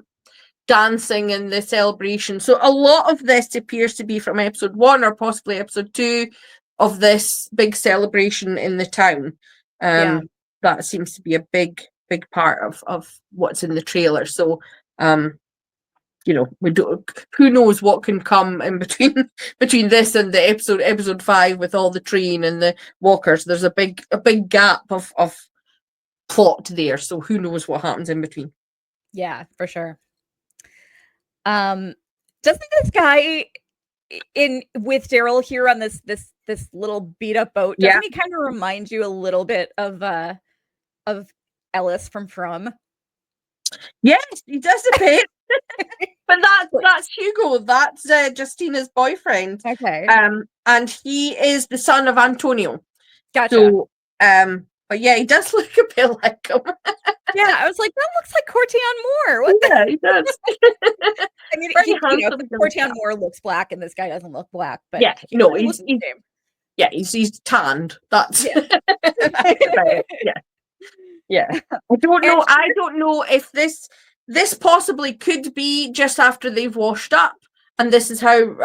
dancing and the celebration. So a lot of this appears to be from episode 1 or possibly episode 2 of this big celebration in the town. That seems to be a big part of what's in the trailer. So we don't. Who knows what can come in between this and the episode 5 with all the train and the walkers. There's a big gap of plot there. So who knows what happens in between? Yeah, for sure. Doesn't this guy with Daryl here on this little beat up boat? Doesn't he kind of remind you a little bit of Ellis from? Yes, he does a bit. But that's Hugo. That's Justina's boyfriend. Okay. And he is the son of Antonio. Gotcha. So, but yeah, he does look a bit like him. Yeah, I was like, that looks like Cortian Moore. What yeah, he does. I mean, Cortian Moore looks black, and this guy doesn't look black. But he's tanned. That's yeah. I don't know if this possibly could be just after they've washed up, and this is how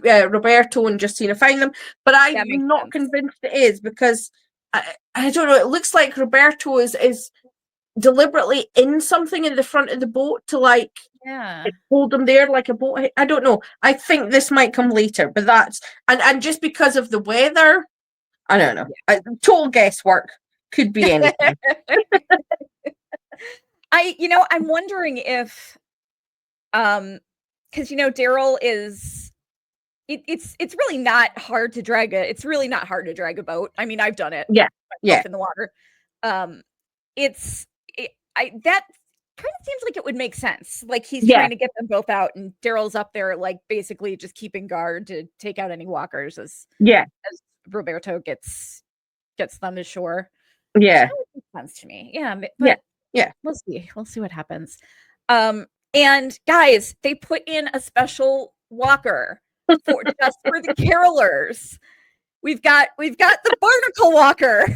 Roberto and Justina find them. But I'm not convinced it is, because I don't know. It looks like Roberto is deliberately in something in the front of the boat to hold them there like a boat. I don't know. I think this might come later, but that's and just because of the weather, I don't know. Total guesswork. Could be anything. I'm wondering if because Daryl is it's really not hard to drag a boat. I mean, I've done it. Yeah in the water. That kind of seems like it would make sense. Like he's trying to get them both out, and Daryl's up there like basically just keeping guard to take out any walkers as Roberto gets them to shore. Yeah, that makes sense to me. Yeah, we'll see what happens. And guys, they put in a special walker just for the carolers. We've got the barnacle walker.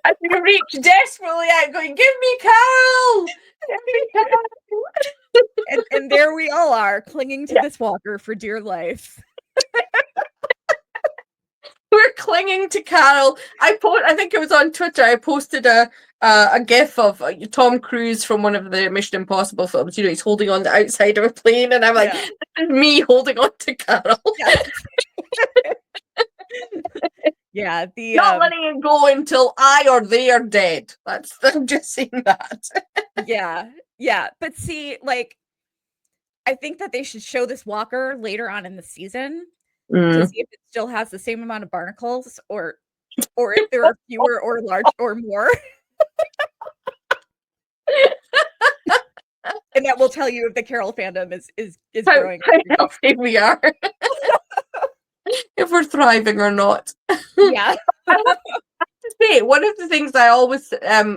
I can reach desperately out going, give me Carol! Give me Carol! and there we all are, clinging to this walker for dear life. We're clinging to Carol. I think it was on Twitter. I posted a gif of Tom Cruise from one of the Mission Impossible films. He's holding on the outside of a plane, and I'm like, this is me holding on to Carol. Yeah, not letting it go until I or they are dead. I'm just saying that. yeah. But see, I think that they should show this walker later on in the season to see if it still has the same amount of barnacles, or if there are fewer or large or more. And that will tell you if the Carol fandom is growing. How healthy we are. If we're thriving or not. Yeah. I have to say, one of the things I always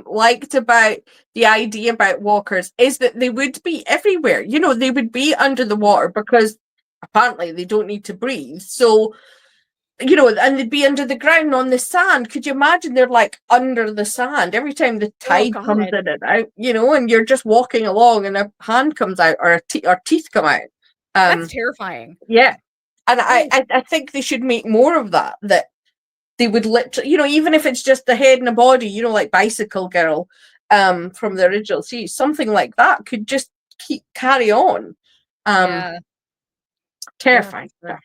liked about the idea about walkers is that they would be everywhere. They would be under the water because apparently they don't need to breathe. So and they'd be under the ground on the sand. Could you imagine they're like under the sand every time the tide comes in and out, and you're just walking along and a hand comes out or teeth come out. That's terrifying. Yeah. And I think they should make more of that they would literally, even if it's just the head and the body, like Bicycle Girl from the original series, something like that could just carry on. Yeah. Terrifying. Yeah,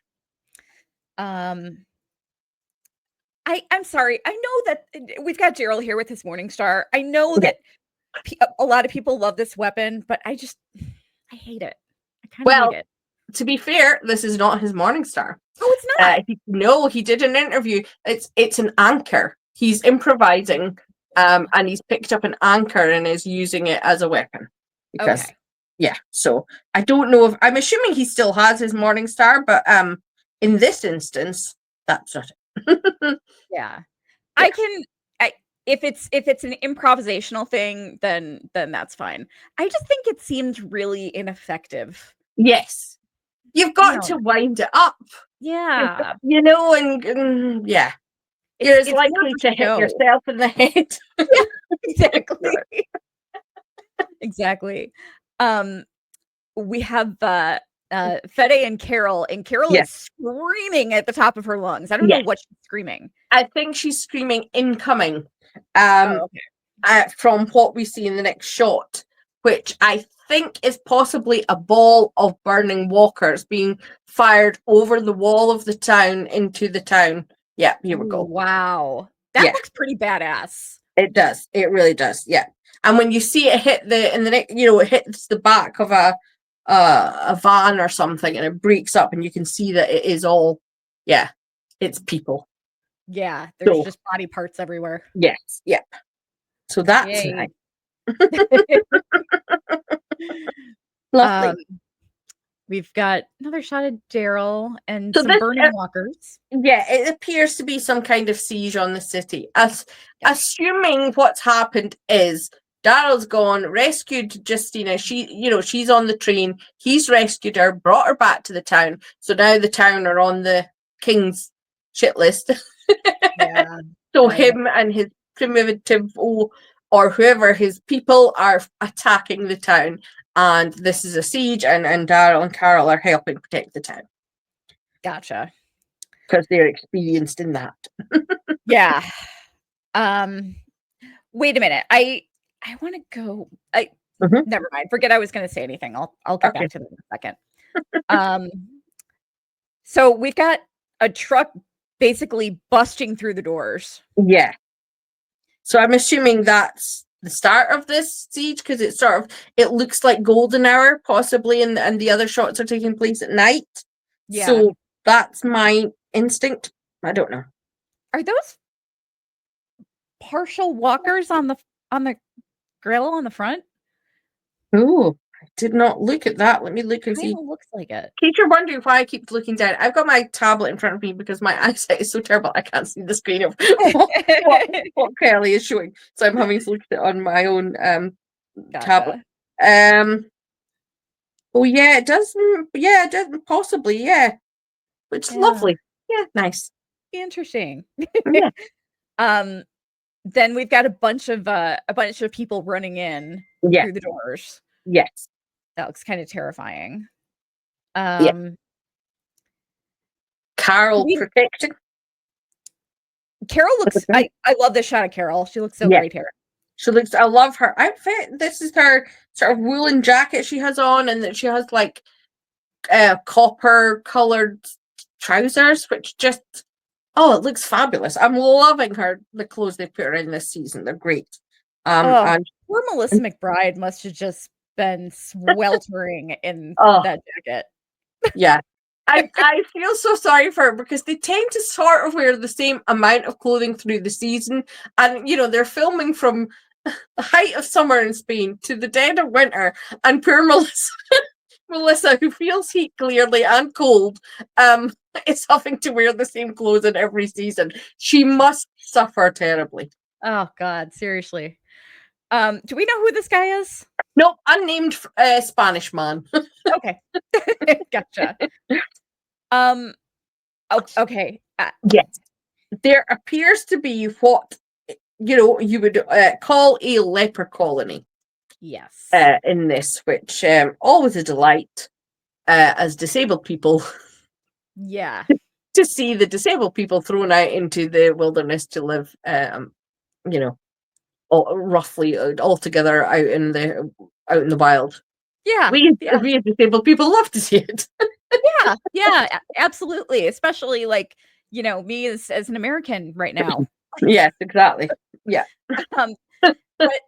I'm sorry. I know that we've got Daryl here with his Morningstar. I know that a lot of people love this weapon, but I hate it. I kind of hate it. To be fair, this is not his Morningstar. Oh, it's not. He did an interview. It's an anchor. He's improvising, and he's picked up an anchor and is using it as a weapon. Because, so I don't know if I'm assuming he still has his Morningstar, but in this instance, that's not it. Yeah. If it's an improvisational thing, then that's fine. I just think it seems really ineffective. Yes. You've got to wind it up. Yeah. And yeah. You're as likely to hit yourself in the head. Yeah, exactly. Exactly. We have Fede and Carol is screaming at the top of her lungs. I don't know what she's screaming. I think she's screaming incoming. From what we see in the next shot, which I think is possibly a ball of burning walkers being fired over the wall of the town into the town. Yeah, here we go. Wow. That looks pretty badass. It does. It really does. Yeah. And when you see it hit it hits the back of a van or something and it breaks up and you can see that it is all, it's people. Yeah, there's just body parts everywhere. Yes. Yep. So that's nice. Lovely. We've got another shot of Daryl and some burning walkers. Yeah, it appears to be some kind of siege on the city. Assuming what's happened is Daryl's gone, rescued Justina. She's on the train. He's rescued her, brought her back to the town. So now the town are on the king's shit list. Yeah. So him and his primitive or whoever his people are attacking the town. And this is a siege, and Daryl and Carol are helping protect the town. Gotcha. Because they're experienced in that. Yeah. Wait a minute. I want to go. Never mind. Forget I was going to say anything. I'll get back to that in a second. So we've got a truck basically busting through the doors. Yeah. So I'm assuming that's the start of this siege because it looks like golden hour possibly, and the other shots are taking place at night. Yeah. So that's my instinct. I don't know. Are those partial walkers on the grill on the front? Oh, I did not look at that. Let me look and see. It looks like it. In case you're wondering why I keep looking down, I've got my tablet in front of me because my eyesight is so terrible I can't see the screen of what Kelly is showing. So I'm having to look at it on my own tablet. Oh yeah, it does. Yeah, it does possibly. Yeah, which is lovely. Yeah, nice. Interesting. Yeah. Then we've got a bunch of people running in through the doors. Yes. That looks kind of terrifying. Carol protecting. Carol looks. I love this shot of Carol. She looks so great here. I love her outfit. This is her sort of woolen jacket she has on, and that she has like copper colored trousers, which just it looks fabulous. I'm loving the clothes they put her in this season. They're great. And poor Melissa McBride must have just been sweltering in that jacket. Yeah. I feel so sorry for her because they tend to sort of wear the same amount of clothing through the season. And, they're filming from the height of summer in Spain to the dead of winter. And poor Melissa, who feels heat clearly and cold, is having to wear the same clothes in every season. She must suffer terribly. Oh, God, seriously. Do we know who this guy is? Nope, unnamed Spanish man. Okay. Gotcha. Oh, okay. Yes. There appears to be what, you would call a leper colony. Yes. In this, which always a delight as disabled people. Yeah. To see the disabled people thrown out into the wilderness to live, roughly all together out in the wild. Yeah. We as disabled people love to see it. Yeah, absolutely. Especially like, me as an American right now. Yes, exactly. Yeah. But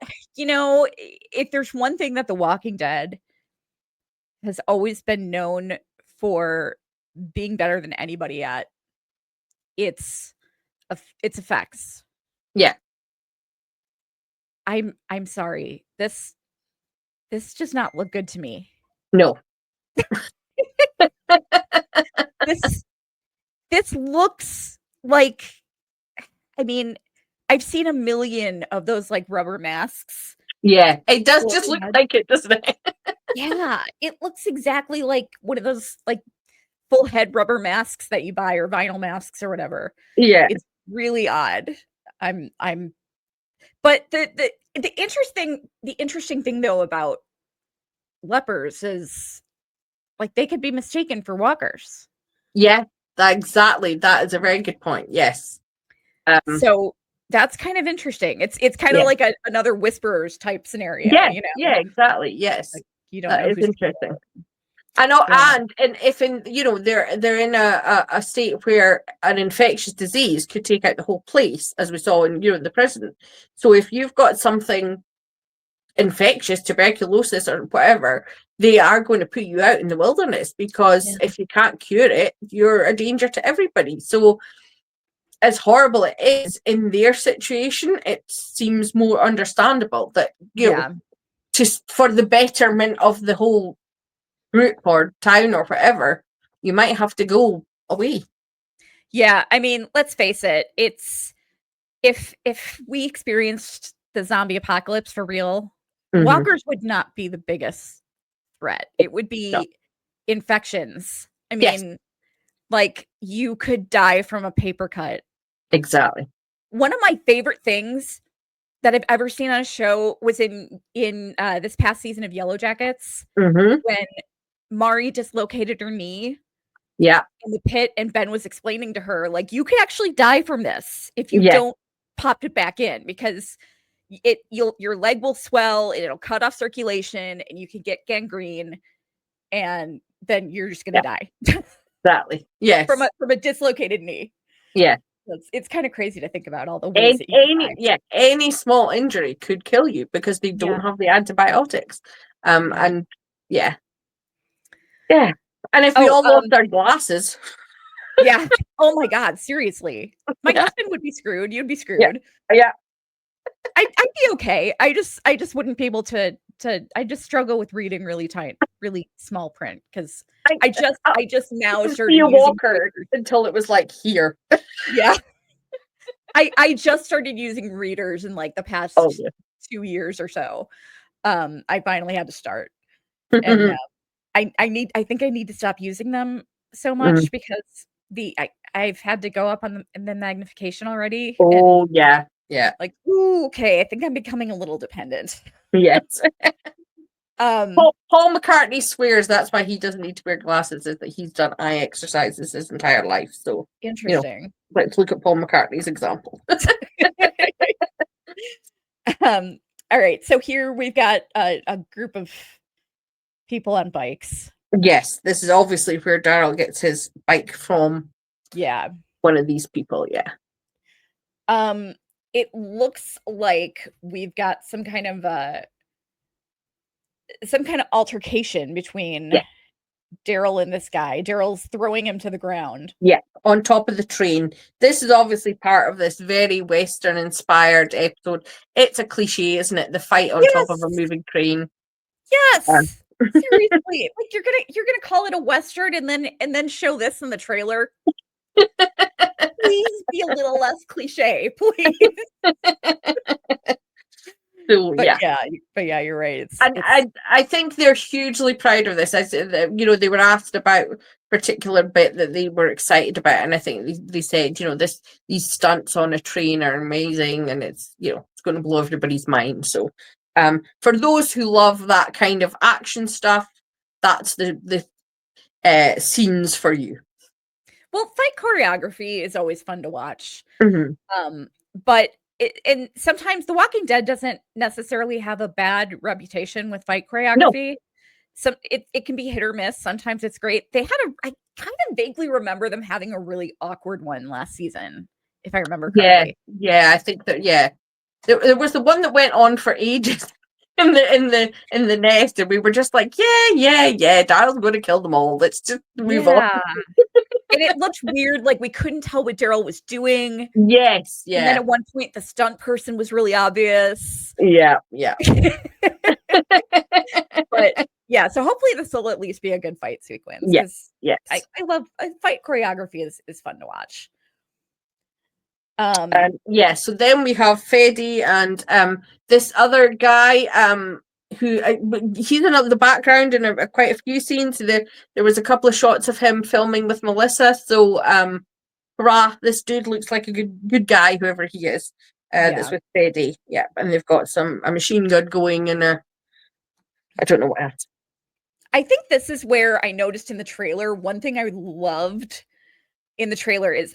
if there's one thing that The Walking Dead has always been known for being better than anybody at, it's effects. Yeah. I'm sorry. This does not look good to me. No. This looks like, I mean, I've seen a million of those like rubber masks. Yeah, it does just look like it, doesn't it? Yeah, it looks exactly like one of those like full head rubber masks that you buy, or vinyl masks or whatever. Yeah. It's really odd. But the interesting thing though about lepers is like they could be mistaken for walkers. Yeah, exactly. That is a very good point. Yes. So that's kind of interesting. It's kind of like another Whisperers type scenario. Yeah, yeah, exactly. Yes, like, you don't know. It's interesting. I know, and if they're in a state where an infectious disease could take out the whole place, as we saw in the prison. So if you've got something infectious, tuberculosis or whatever, they are going to put you out in the wilderness, because if you can't cure it, you're a danger to everybody. So as horrible it is in their situation, it seems more understandable that just for the betterment of the whole group or town or whatever, you might have to go away. Yeah, I mean, let's face it, it's if we experienced the zombie apocalypse for real, walkers would not be the biggest threat. It would be infections. I mean, like you could die from a paper cut. Exactly. One of my favorite things that I've ever seen on a show was in this past season of Yellow Jackets, when Mari dislocated her knee. Yeah. In the pit, and Ben was explaining to her, like, you could actually die from this if you don't pop it back in, because your leg will swell, and it'll cut off circulation, and you can get gangrene, and then you're just gonna die. Exactly. Yes. From a dislocated knee. Yeah. It's kind of crazy to think about all the ways that you can die. Any small injury could kill you because they don't have the antibiotics. And yeah. And if we all lost our glasses. Yeah. Oh my God. Seriously. My husband would be screwed. You'd be screwed. Yeah. I'd be okay. I just wouldn't be able to I just struggle with reading really small print, because I just now started using Walker until it was like here. Yeah. I just started using readers in like the past 2 years or so. I finally had to start. And I think I need to stop using them so much, because I've had to go up on the magnification already. Oh, yeah. Like, ooh, okay, I think I'm becoming a little dependent. Yes. Paul McCartney swears that's why he doesn't need to wear glasses, is that he's done eye exercises his entire life. So interesting. Let's look at Paul McCartney's example. All right, so here we've got a group of people on bikes. Yes, this is obviously where Daryl gets his bike from. Yeah. One of these people, yeah. It looks like we've got some kind of altercation between Daryl and this guy. Daryl's throwing him to the ground. Yeah, on top of the train. This is obviously part of this very Western inspired episode. It's a cliche, isn't it? The fight on top of a moving train. Yes. Seriously, like you're gonna call it a Western and then show this in the trailer. Please be a little less cliche, please. So, but yeah, you're right. I think they're hugely proud of this. I said, they were asked about particular bit that they were excited about, and I think they said, these stunts on a train are amazing, and it's it's going to blow everybody's mind. So for those who love that kind of action stuff, that's the scenes for you. Well, fight choreography is always fun to watch. Mm-hmm. But and sometimes The Walking Dead doesn't necessarily have a bad reputation with fight choreography. No. It can be hit or miss. Sometimes it's great. I kind of vaguely remember them having a really awkward one last season, if I remember correctly. Yeah, I think that there was the one that went on for ages in the nest, and we were just like, yeah, Daryl's going to kill them all. Let's just move on. And it looked weird, like we couldn't tell what Daryl was doing. Yes, yeah. And then at one point, the stunt person was really obvious. Yeah. But yeah, so hopefully this will at least be a good fight sequence. Yes. I love fight choreography is fun to watch. So then we have Fede and this other guy who he's in the background in quite a few scenes. There was a couple of shots of him filming with Melissa. So hurrah, this dude looks like a good guy, whoever he is. That's with Fede. Yeah, and they've got a machine gun going and I don't know what else. I think this is where I noticed in the trailer, one thing I loved in the trailer is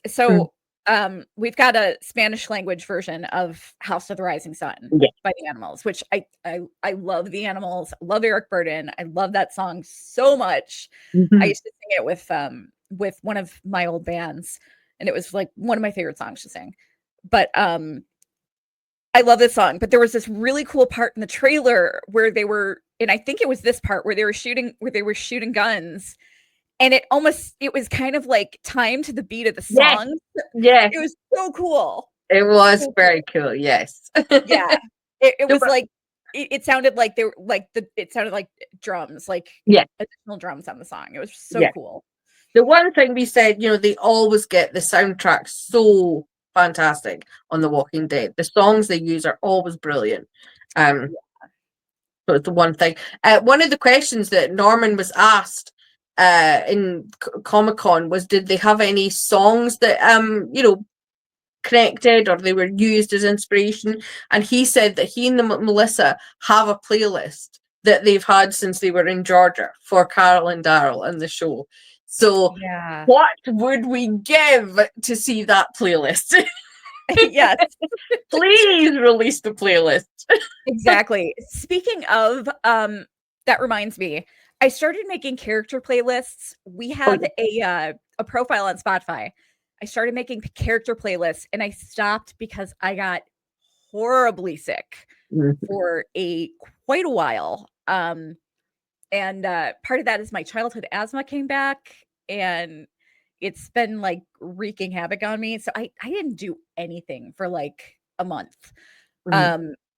we've got a Spanish language version of House of the Rising Sun by the Animals, which I love the Animals. I love Eric Burdon. I love that song so much. I used to sing it with one of my old bands, and it was like one of my favorite songs to sing. But I love this song. But there was this really cool part in the trailer where they were, and I think it was this part where they were shooting guns. And it was kind of like timed to the beat of the song. Yeah. It was so cool. It was very cool. Yes. Yeah. It was like, it sounded like it sounded like drums, like additional drums on the song. It was so cool. The one thing we said, they always get the soundtrack so fantastic on The Walking Dead. The songs they use are always brilliant. So it's the one thing. One of the questions that Norman was asked in Comic-Con was, did they have any songs that connected or they were used as inspiration? And he said that he and Melissa have a playlist that they've had since they were in Georgia for Carol and Daryl and the show. So what would we give to see that playlist? Yes. Please release the playlist. Exactly. Speaking of, that reminds me, I started making character playlists. We have a profile on Spotify. I started making character playlists, and I stopped because I got horribly sick for quite a while. And part of that is my childhood asthma came back, and it's been like wreaking havoc on me. So I didn't do anything for like a month.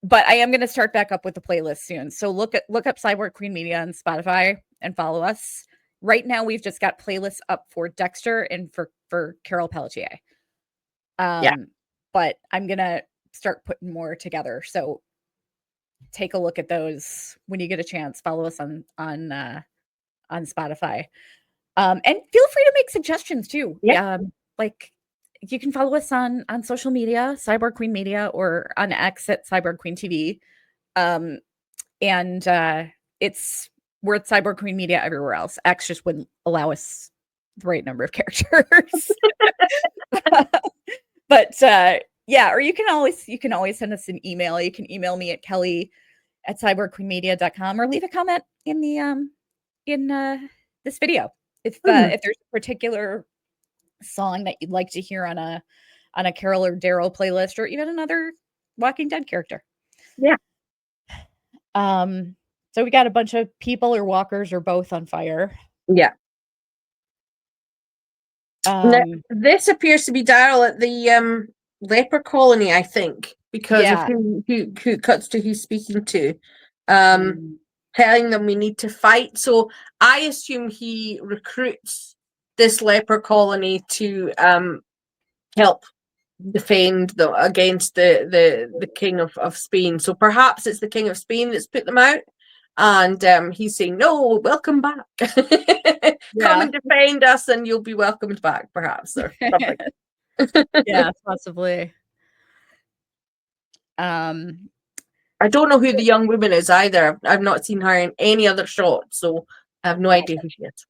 But I am going to start back up with the playlist soon. So look up Cyborg Queen Media on Spotify and follow us. Right now, we've just got playlists up for Dexter and for Carol Peletier. But I'm going to start putting more together. So take a look at those when you get a chance. Follow us on Spotify. And feel free to make suggestions too. Like you can follow us on social media, Cyborg Queen Media, or on X at Cyborg Queen TV. We're at Cyborg Queen Media everywhere else. X just wouldn't allow us the right number of characters. But or you can always send us an email. You can email me at kelly@cyborgqueenmedia.com or leave a comment in the in this video. If there's a particular song that you'd like to hear on a Carol or Daryl playlist, or even another Walking Dead character. So we got a bunch of people or walkers or both on fire. This appears to be Daryl at the leper colony, I think, because of who cuts to who's speaking to, telling them we need to fight. So I assume he recruits this leper colony to help defend against the King of Spain. So perhaps it's the King of Spain that's put them out. And he's saying, no, welcome back. Come and defend us and you'll be welcomed back, perhaps, or something. Yeah, possibly. I don't know who the young woman is either. I've not seen her in any other shot, so I have no idea who she is.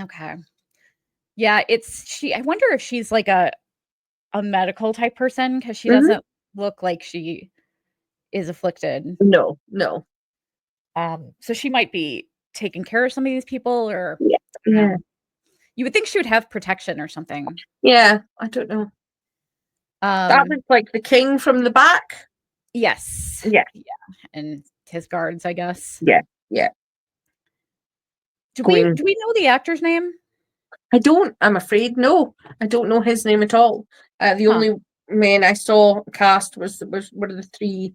Okay. Yeah, I wonder if she's like a medical type person, because she doesn't look like she is afflicted. No. So she might be taking care of some of these people, or yeah. You would think she would have protection or something. Yeah, I don't know. That was like the king from the back. Yes. Yeah. And his guards, I guess. Yeah. Do we know the actor's name? I don't. I'm afraid no. I don't know his name at all. The only men I saw cast was one of the three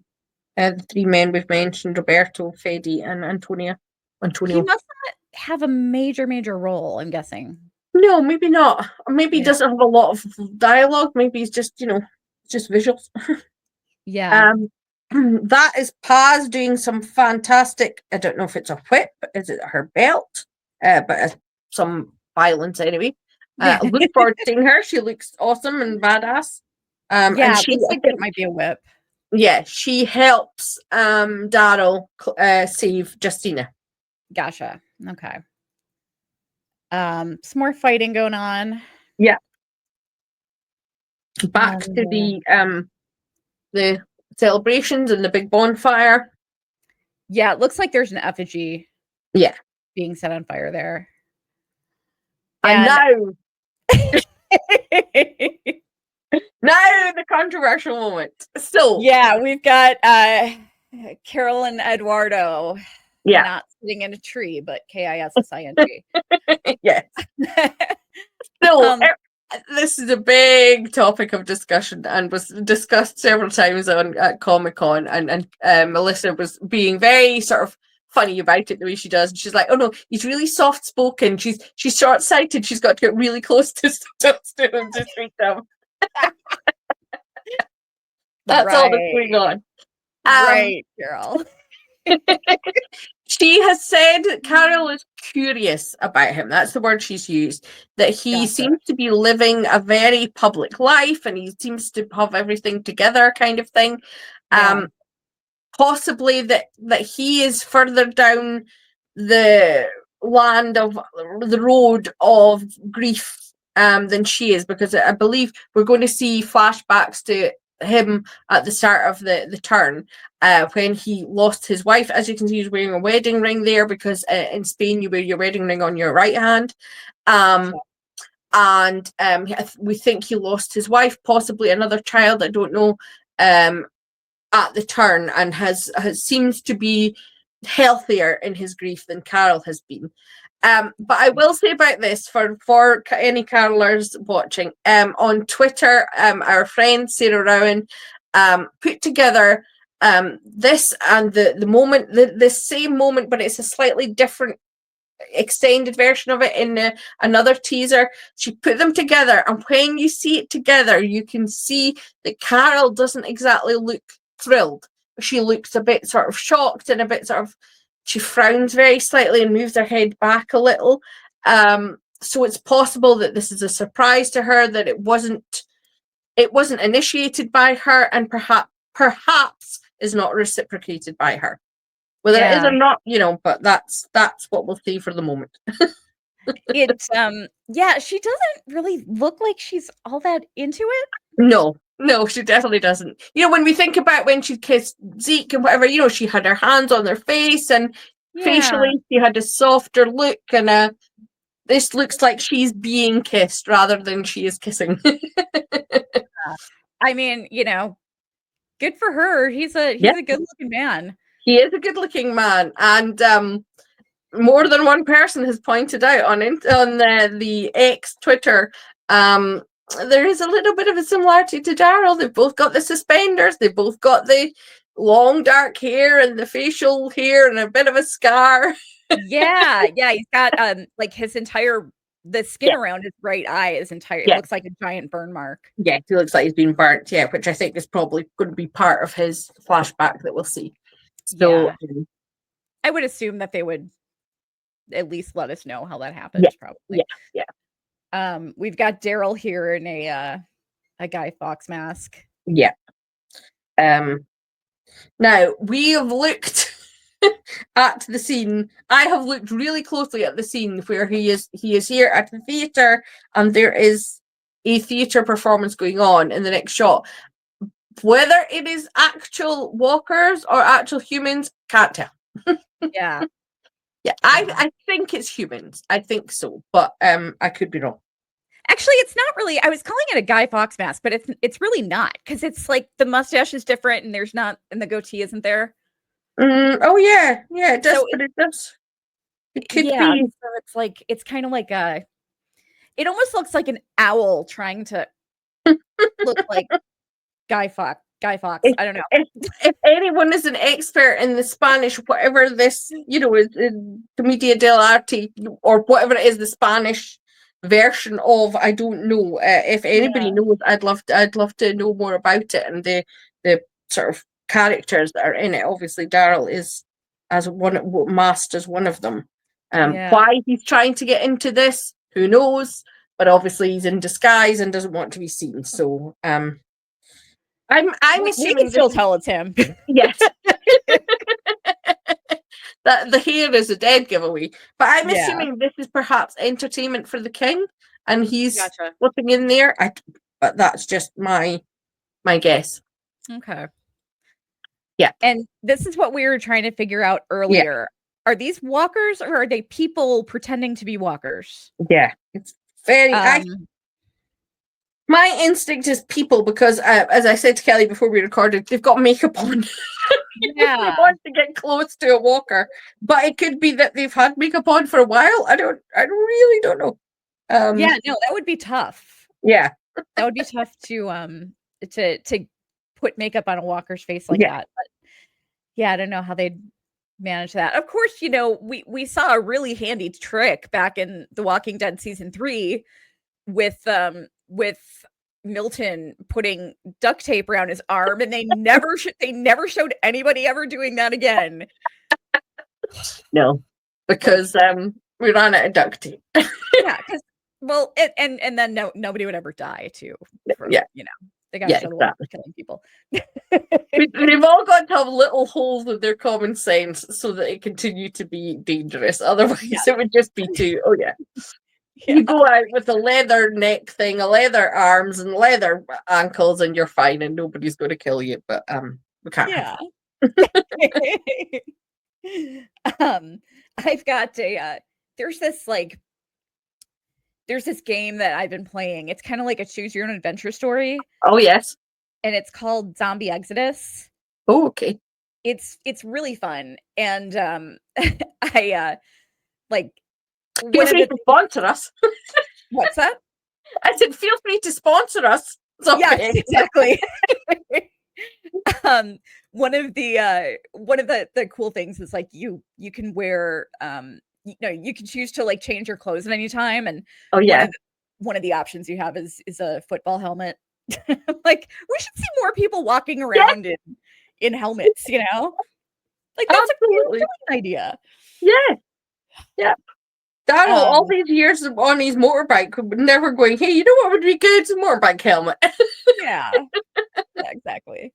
men we've mentioned: Roberto, Fede, and Antonio. He must not have a major role, I'm guessing. No, maybe not. Maybe he doesn't have a lot of dialogue. Maybe he's just, just visuals. Yeah. That is Paz doing some fantastic, I don't know if it's a whip, is it her belt? But some violence anyway. Look forward to seeing her. She looks awesome and badass. And she looks like it might be a whip. Yeah, she helps Daryl save Justina. Gotcha. Okay. Some more fighting going on. Yeah. Back to the celebrations and the big bonfire. Yeah, it looks like there's an effigy. Yeah. Being set on fire there. And now the controversial moment. So yeah, we've got Carol and Eduardo. Yeah. Not sitting in a tree, but KISSING. Yes. So this is a big topic of discussion and was discussed several times at Comic-Con, and Melissa was being very sort of funny about it the way she does. And she's like, oh no, he's really soft spoken. She's short-sighted. She's got to get really close to him to speak to him. That's all that's going on. Right, Carol. She has said that Carol is curious about him. That's the word she's used. That he seems to be living a very public life and he seems to have everything together, kind of thing. Yeah. Possibly that he is further down the land of the road of grief than she is, because I believe we're going to see flashbacks to him at the start of the turn when he lost his wife. As you can see, he's wearing a wedding ring there, because in Spain you wear your wedding ring on your right hand. And we think he lost his wife, possibly another child, I don't know, at the turn, and has seems to be healthier in his grief than Carol has been. But I will say about this for any carolers watching, on Twitter, our friend Sarah Rowan put together this and the moment, the same moment, but it's a slightly different extended version of it in another teaser. She put them together, and when you see it together, you can see that Carol doesn't exactly look thrilled. She looks a bit sort of shocked and a bit sort of, she frowns very slightly and moves her head back a little. So it's possible that this is a surprise to her, that it wasn't initiated by her, and perhaps is not reciprocated by her. Whether it is or not, but that's what we'll see for the moment. It's she doesn't really look like she's all that into it. No, she definitely doesn't. When we think about when she kissed Zeke and whatever, she had her hands on their face, and facially she had a softer look, and this looks like she's being kissed rather than she is kissing. I mean, good for her. He's a good-looking man. He is a good-looking man, and more than one person has pointed out on the X Twitter, there is a little bit of a similarity to Daryl. They've both got the suspenders, they've both got the long dark hair and the facial hair and a bit of a scar. Yeah, he's got like his entire skin around his right eye is entire. It looks like a giant burn mark. Yeah, he looks like he's been burnt. Yeah, which I think is probably going to be part of his flashback that we'll see. So I would assume that they would at least let us know how that happens, probably. Yeah. We've got Daryl here in a Guy Fawkes mask. Yeah. Now we have looked at the scene. I have looked really closely at the scene where he is here at the theatre, and there is a theatre performance going on in the next shot. Whether it is actual walkers or actual humans, can't tell. Yeah. Yeah, I think it's humans. I think so, but I could be wrong. Actually, it's not really. I was calling it a Guy Fawkes mask, but it's really not, because it's like the mustache is different and the goatee isn't there. Oh yeah, it does, but it does. It could be. So it's like, it's kind of like it almost looks like an owl trying to look like Guy Fawkes. I don't know. If anyone is an expert in the Spanish, whatever this, is Comedia dell'arte or whatever it is, the Spanish version of, I don't know. If anybody knows, I'd love to know more about it and the sort of characters that are in it. Obviously, Daryl is masked as one of them. Why he's trying to get into this, who knows? But obviously, he's in disguise and doesn't want to be seen. So, I'm assuming we can still tell it's him. Yes. That the hair is a dead giveaway. But I'm assuming this is perhaps entertainment for the king, and he's slipping in there. But that's just my guess. Okay. Yeah. And this is what we were trying to figure out earlier. Yeah. Are these walkers, or are they people pretending to be walkers? Yeah. It's very my instinct is people, because as I said to Kelly before we recorded, they've got makeup on. Yeah. They want to get close to a walker. But it could be that they've had makeup on for a while. I really don't know. Yeah, no, that would be tough. Yeah. That would be tough to put makeup on a walker's face like that. But yeah, I don't know how they'd manage that. Of course, we saw a really handy trick back in The Walking Dead season 3 with Milton putting duct tape around his arm, and they never showed anybody ever doing that again. No, because we ran out of duct tape. Yeah, because and then nobody would ever die too. They got shut away for killing people. They've all got to have little holes in their common sense so that it continue to be dangerous. Otherwise, it would just be too. Oh yeah. You go out with a leather neck thing, a leather arms, and leather ankles, and you're fine, and nobody's going to kill you. But we can't. Yeah. I've got there's this game that I've been playing. It's kind of like a choose your own adventure story. Oh yes. And it's called Zombie Exodus. Oh, okay. It's really fun, and I feel free to sponsor us. What's that? I said, feel free to sponsor us. Yes, exactly. One of the cool things is like you can wear you can choose to like change your clothes at any time, and one of the options you have is a football helmet. Like, we should see more people walking around in helmets, like that's absolutely a great idea. Yeah. Daryl, all these years on his motorbike, never going, hey, you know what would be good? It's a motorbike helmet. Yeah, exactly.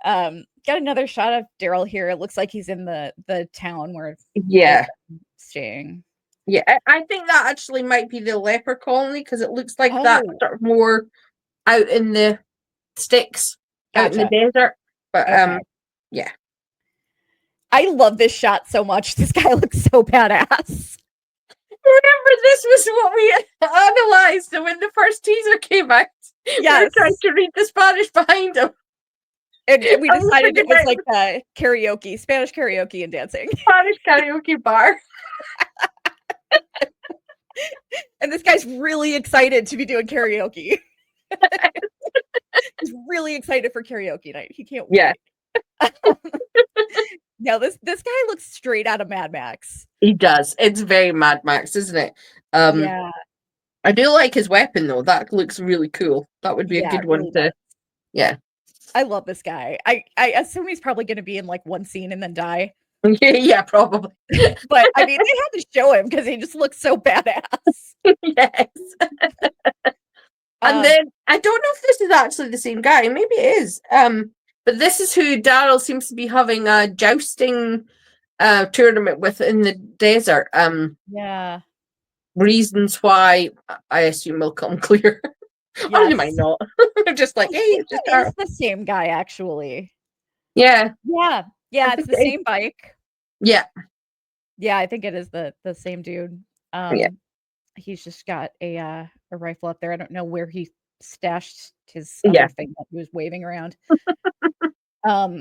Got another shot of Daryl here. It looks like he's in the town where staying. Yeah, I think that actually might be the leper colony, because it looks like that sort of more out in the sticks, out in the desert. But yeah. I love this shot so much. This guy looks so badass. Remember, this was what we analysed when the first teaser came out. Yes. We were trying to read the Spanish behind him. And we decided it was like karaoke, Spanish karaoke and dancing. Spanish karaoke bar. And this guy's really excited to be doing karaoke. He's really excited for karaoke night. He can't wait. Yeah. No, this guy looks straight out of Mad Max. He does. It's very Mad Max, isn't it? Yeah. I do like his weapon though. That looks really cool. That would be a good one to. Yeah. I love this guy. I assume he's probably going to be in like one scene and then die. Yeah, probably. But I mean, they had to show him because he just looks so badass. Yes. And then I don't know if this is actually the same guy. Maybe it is. But this is who Daryl seems to be having a jousting tournament with in the desert. Yeah. Reasons why I assume will come clear. Or they might not. Just like, hey, it's just Daryl. It's the same guy, actually. Yeah. Yeah. Yeah, it's the same bike. Yeah. Yeah, I think it is the same dude. Yeah. He's just got a rifle up there. I don't know where he stashed his other thing that he was waving around. That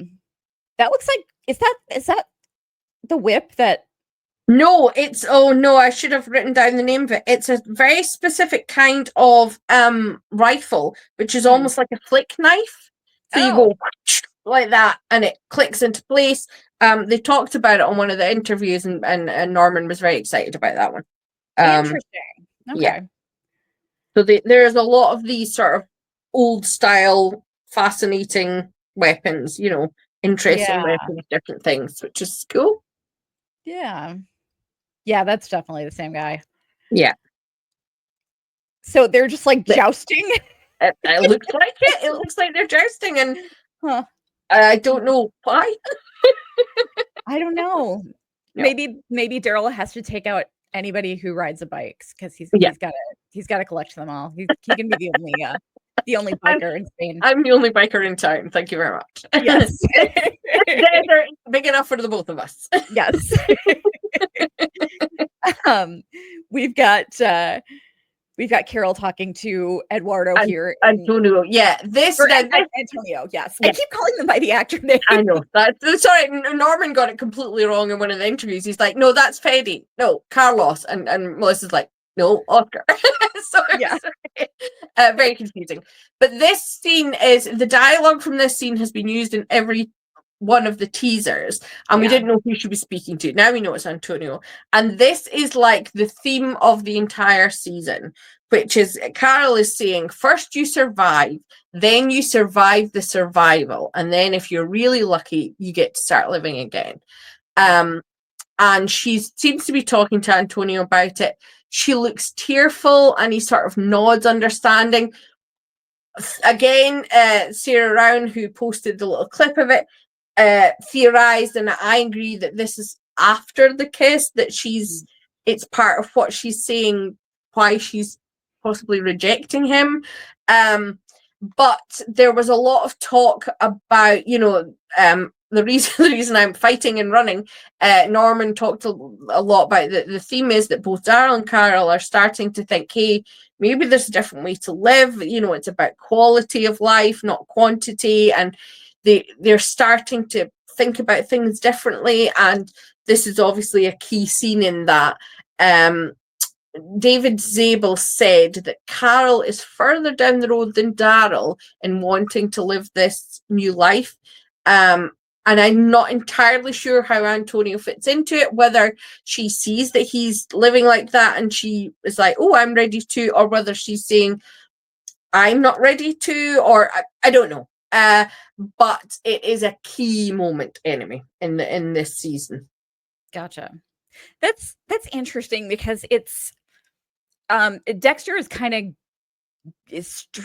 looks like is that the whip that No, it's no, I should have written down the name of it. It's a very specific kind of rifle, which is almost like a flick knife. So you go like that and it clicks into place. They talked about it on one of the interviews and Norman was very excited about that one. Interesting. Okay. Yeah. So there's a lot of these sort of old style, fascinating weapons, interesting weapons, different things, which is cool. Yeah. Yeah, that's definitely the same guy. Yeah. So they're just like jousting? It looks like it. It looks like they're jousting and I don't know why. I don't know. No. Maybe Daryl has to take out anybody who rides a bike because he's got to collect them all. He can be the only biker in Spain. I'm the only biker in town. Thank you very much. Yes. They're big enough for the both of us. Yes. We've got Carol talking to Eduardo here. Antonio, yeah. Antonio, yes. I keep calling them by the actor name. I know. Sorry, Norman got it completely wrong in one of the interviews. He's like, no, that's Fede. No, Carlos. And Melissa's like, no, Oscar. So yeah. Very confusing. But this scene the dialogue from this scene has been used in every one of the teasers, and we didn't know who she was speaking to. Now we know it's Antonio. And this is like the theme of the entire season, which is Carol is saying, first you survive, then you survive the survival, and then if you're really lucky, you get to start living again. And she seems to be talking to Antonio about it. She looks tearful, and he sort of nods understanding. Again, Sarah Round, who posted the little clip of it, theorized, and I agree that this is after the kiss, that it's part of what she's saying, why she's possibly rejecting him. But there was a lot of talk about, the reason I'm fighting and running. Norman talked a lot about the theme is that both Daryl and Carol are starting to think, hey, maybe there's a different way to live. It's about quality of life, not quantity. And they're starting to think about things differently. And this is obviously a key scene in that. David Zabel said that Carol is further down the road than Daryl in wanting to live this new life. And I'm not entirely sure how Antonio fits into it, whether she sees that he's living like that and she is like, oh, I'm ready to, or whether she's saying, I'm not ready to, or I don't know. But it is a key moment anyway in this season. Gotcha. That's interesting because it's Dexter is kind of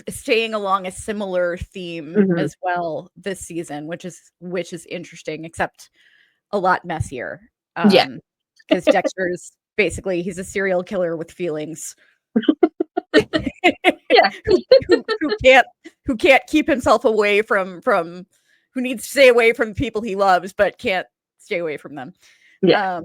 staying along a similar theme as well this season, which is interesting, except a lot messier. Because Dexter's basically he's a serial killer with feelings. Yeah, who can't keep himself away from who needs to stay away from people he loves but can't stay away from them. Yeah.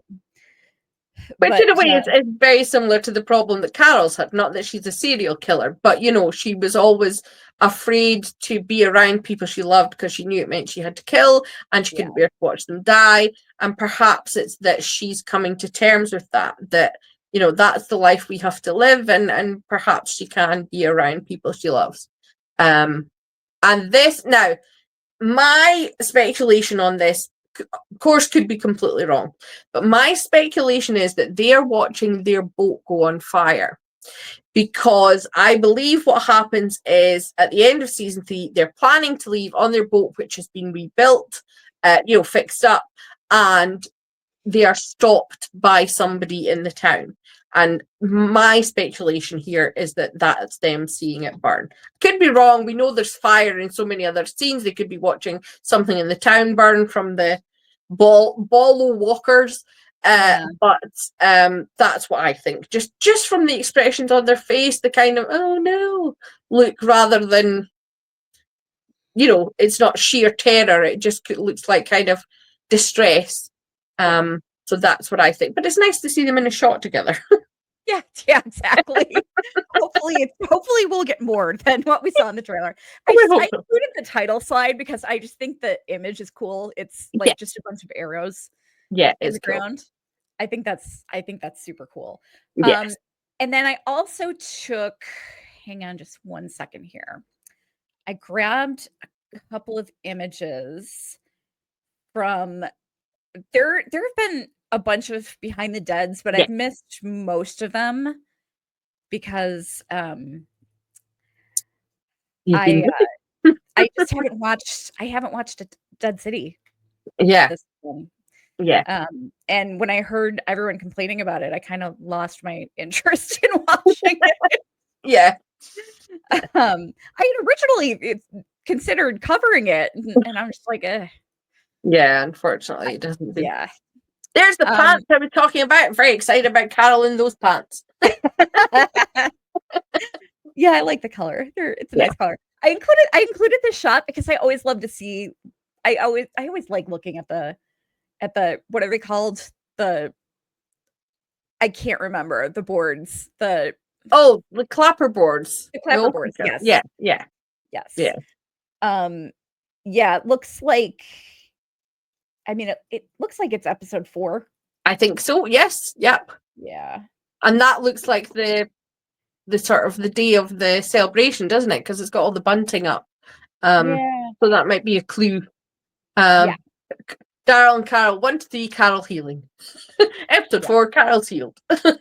Which in a way is very similar to the problem that Carol's had. Not that she's a serial killer, but she was always afraid to be around people she loved because she knew it meant she had to kill, and she couldn't bear to watch them die. And perhaps it's that she's coming to terms with that that's the life we have to live, and perhaps she can be around people she loves. And this now, my speculation on this, of course, could be completely wrong, but my speculation is that they are watching their boat go on fire, because I believe what happens is at the end of season 3, they're planning to leave on their boat, which has been rebuilt, fixed up, and they are stopped by somebody in the town. And my speculation here is that that's them seeing it burn. Could be wrong. We know there's fire in so many other scenes. They could be watching something in the town burn from the Bolo walkers. But that's what I think. Just from the expressions on their face, the kind of, oh no, look, rather than, it's not sheer terror. It just looks like kind of distress. So that's what I think. But it's nice to see them in a shot together. Yeah, exactly. hopefully we'll get more than what we saw in the trailer. I included the title slide because I just think the image is cool. It's like just a bunch of arrows in the ground. I think that's super cool. Yes. And then I also took, hang on just 1 second here. I grabbed a couple of images from there have been a bunch of Behind the Deads, but I've missed most of them because I just haven't watched a Dead City. This one. And when I heard everyone complaining about it, I kind of lost my interest in watching it. I had originally considered covering it, and I'm just like, unfortunately, it doesn't. There's the pants I was talking about. I'm very excited about Carol in those pants. I like the color. It's a nice color. I included this shot because I always love to see. I always like looking at the what are they called? I can't remember the boards. The clapper boards. The clapper boards. Yes. Yes. It looks like. I mean, it looks like it's episode 4. I think so. Yes. Yep. Yeah. And that looks like the sort of the day of the celebration, doesn't it? Because it's got all the bunting up. So that might be a clue. Daryl and Carol, 1 to 3, Carol healing. Episode 4, Carol's healed. Just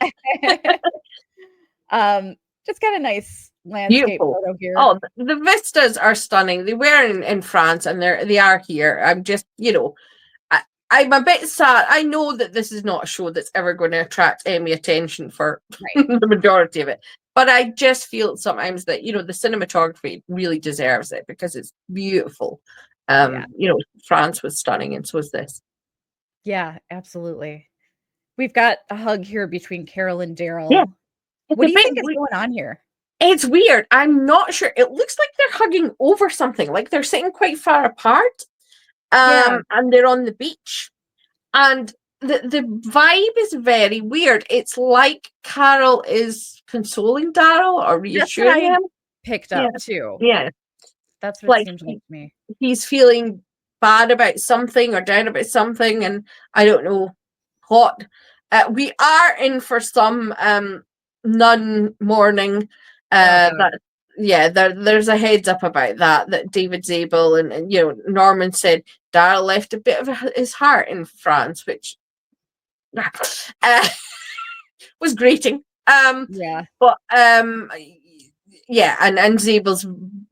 got a nice landscape photo here. Oh, the vistas are stunning. They were in France, and they are here. I'm just, I'm a bit sad. I know that this is not a show that's ever going to attract any attention for the majority of it. But I just feel sometimes that, the cinematography really deserves it because it's beautiful. France was stunning, and so is this. Yeah, absolutely. We've got a hug here between Carol and Daryl. Yeah. What do you think is going on here? It's weird. I'm not sure. It looks like they're hugging over something, like they're sitting quite far apart. And they're on the beach. And the vibe is very weird. It's like Carol is consoling Daryl or reassuring him. Picked up too. Yeah. That's what it seems like to me. He's feeling bad about something or down about something, and I don't know what. We are in for some nun mourning. There's a heads up about that David Zabel and Norman said Daryl left a bit of his heart in France, which was grating. And Zabel's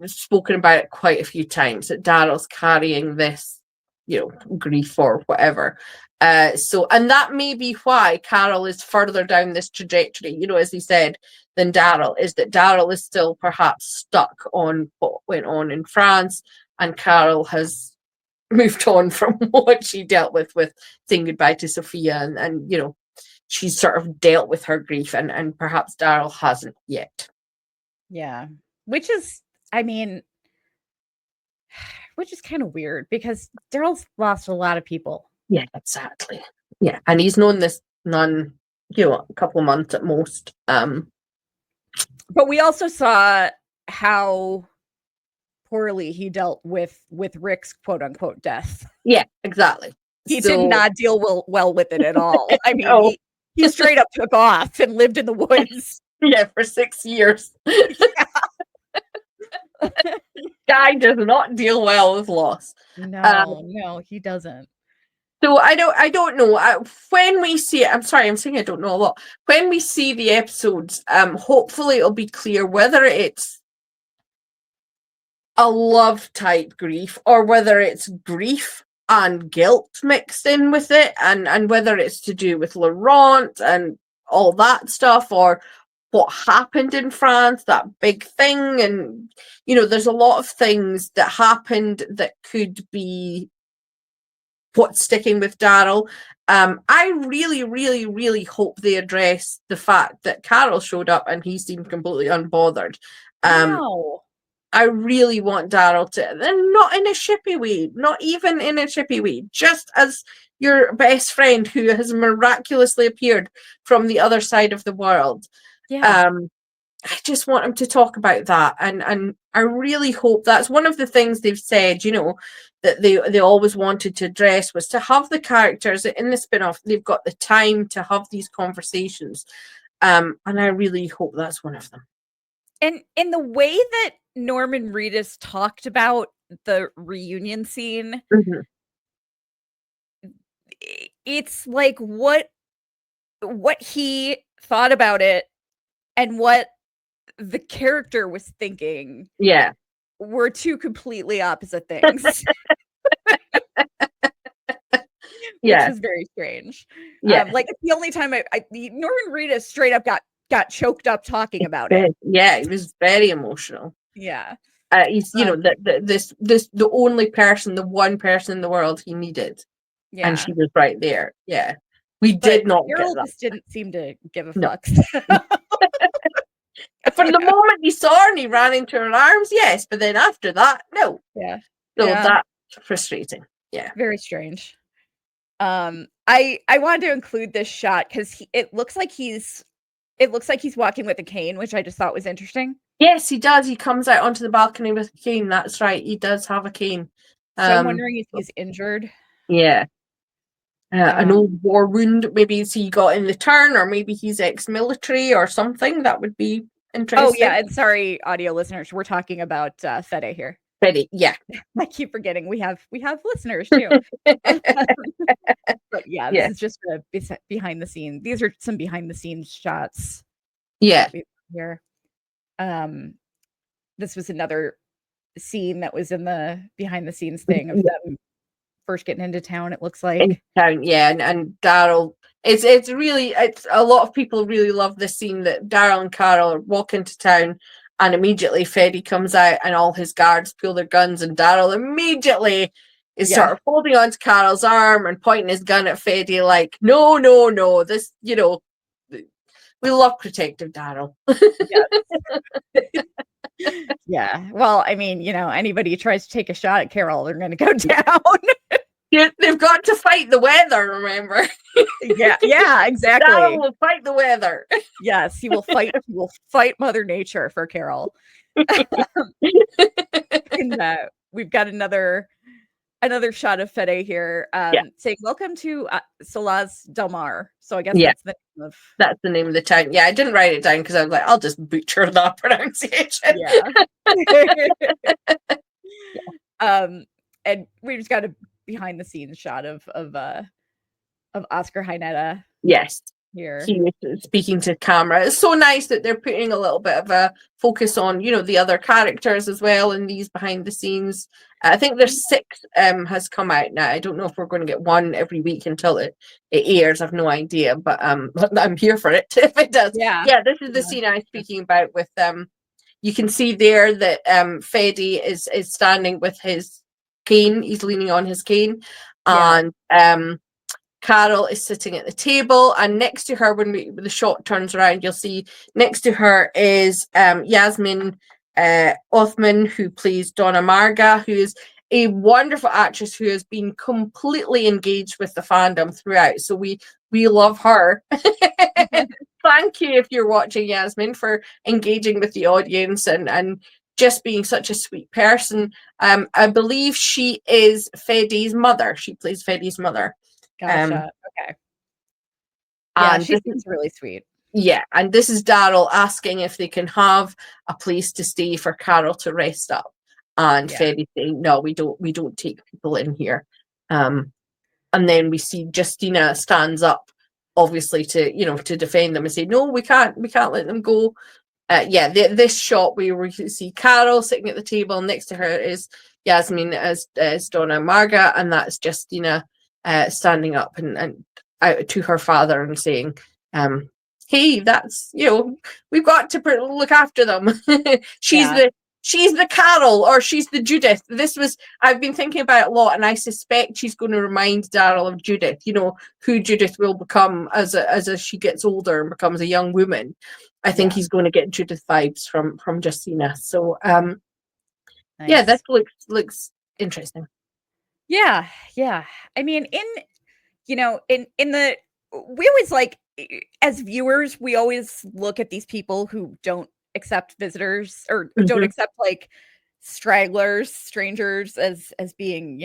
spoken about it quite a few times that Daryl's carrying this, grief or whatever. And that may be why Carol is further down this trajectory, as he said, than Daryl, is that Daryl is still perhaps stuck on what went on in France, and Carol has moved on from what she dealt with saying goodbye to Sophia, and she's sort of dealt with her grief, and perhaps Daryl hasn't yet. Yeah, which is kind of weird because Daryl's lost a lot of people. Yeah, exactly. Yeah, and he's known this nun, a couple of months at most. But we also saw how poorly he dealt with Rick's quote unquote death. Yeah, exactly. He did not deal well with it at all. I mean, he straight up took off and lived in the woods. Yeah, for 6 years. Guy does not deal well with loss. No, he doesn't. So I don't know. When we see it, I'm sorry, I'm saying I don't know a lot. When we see the episodes, hopefully it'll be clear whether it's a love type grief or whether it's grief and guilt mixed in with it, and whether it's to do with Laurent and all that stuff, or what happened in France, that big thing. And, you know, there's a lot of things that happened that could be what's sticking with Daryl. I really, really, really hope they address the fact that Carol showed up and he seemed completely unbothered. No. I really want Daryl to, and not in a shippy way, not even in a shippy way, just as your best friend who has miraculously appeared from the other side of the world. Yeah. I just want him to talk about that, and I really hope that's one of the things they've said, you know, that they always wanted to address, was to have the characters in the spin-off. They've got the time to have these conversations, and I really hope that's one of them. And in the way that Norman Reedus talked about the reunion scene, it's like what he thought about it and what the character was thinking. Yeah. Were two completely opposite things. Yeah. Which is very strange. Yeah. Like, it's the only time Norman Reedus straight up got choked up talking about it. Yeah, it was very emotional. Yeah. He's, you know, the only person, the one person in the world he needed. Yeah. And she was right there. Yeah. We did not get that. Just didn't seem to give a fuck. From the moment he saw her and he ran into her arms, yes, but then after that, no. Yeah. So that's frustrating. Yeah. Very strange. I wanted to include this shot because it looks like he's walking with a cane, which I just thought was interesting. Yes, he does. He comes out onto the balcony with a cane. That's right. He does have a cane. So I'm wondering if he's injured. Yeah. An old war wound. Maybe he got in the turn, or maybe he's ex-military or something. That would be interesting. Oh, yeah. And sorry, audio listeners, we're talking about Fede here. Fede, yeah. I keep forgetting we have listeners too. But yeah, this is just a behind the scenes. These are some behind the scenes shots. Yeah. Here. This was another scene that was in the behind the scenes thing of them first getting into town, it looks like. In town, yeah, and Daryl. It's really a lot of people really love this scene that Daryl and Carol walk into town, and immediately Fede comes out and all his guards pull their guns, and Daryl immediately is sort of holding onto Carol's arm and pointing his gun at Fede like, no, this, you know, we love protective Daryl. Yeah. Well, I mean, you know, anybody who tries to take a shot at Carol, they're going to go down. They've got to fight the weather, remember? Yeah, exactly. Daryl will fight the weather. Yes, he will fight. He will fight Mother Nature for Carol. And we've got another shot of Fede here, saying, "Welcome to Solaz Del Mar." So I guess that's the name of the town. Yeah, I didn't write it down because I was like, I'll just butcher that pronunciation. And we just got a behind the scenes shot of Oscar Hynetta. Yes. Here. He was speaking to camera. It's so nice that they're putting a little bit of a focus on, you know, the other characters as well in these behind the scenes. I think there's 6 has come out now. I don't know if we're going to get one every week until it airs. I've no idea, but I'm here for it if it does. Yeah, this is the scene I'm speaking about with you can see there that Fede is standing with his cane. He's leaning on his cane, and Carol is sitting at the table, and next to her, when the shot turns around, you'll see next to her is Yasmin Othman, who plays Donna Marga, who is a wonderful actress who has been completely engaged with the fandom throughout. So we love her. Thank you, if you're watching, Yasmin, for engaging with the audience and just being such a sweet person. I believe she is Fede's mother. She plays Fede's mother. Gotcha. Okay. Yeah, she seems really sweet. Yeah, and this is Daryl asking if they can have a place to stay for Carol to rest up, and Fede saying, "No, we don't take people in here." And then we see Justina stands up, obviously to defend them and say, "No, we can't let them go." This shot where we see Carol sitting at the table, next to her is Yasmin as Donna Marga, and that's Justina standing up and out to her father and saying, hey, that's, we've got to look after them. She's the Carol, or she's the Judith. I've been thinking about it a lot, and I suspect she's going to remind Daryl of Judith, who Judith will become as she gets older and becomes a young woman. I think he's going to get Judith vibes from Justina. So, nice. Yeah, that looks interesting. Yeah. I mean, we always as viewers, we always look at these people who don't accept visitors or don't accept stragglers, strangers as being,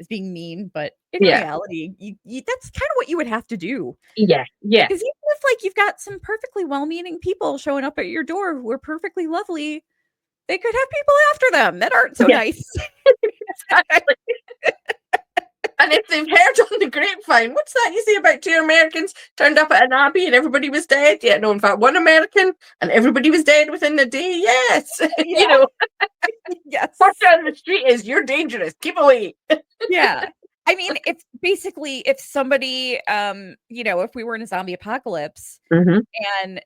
as being mean. But in reality, that's kind of what you would have to do. Yeah. Because even if you've got some perfectly well-meaning people showing up at your door who are perfectly lovely, they could have people after them that aren't so nice. Exactly. And if they've heard on the grapevine, what's that you say about 2 Americans turned up at an abbey and everybody was dead? Yeah, no, in fact, 1 American and everybody was dead within a day. Yes. Yes. First down the street is, you're dangerous. Keep away. Yeah. I mean, if somebody, if we were in a zombie apocalypse and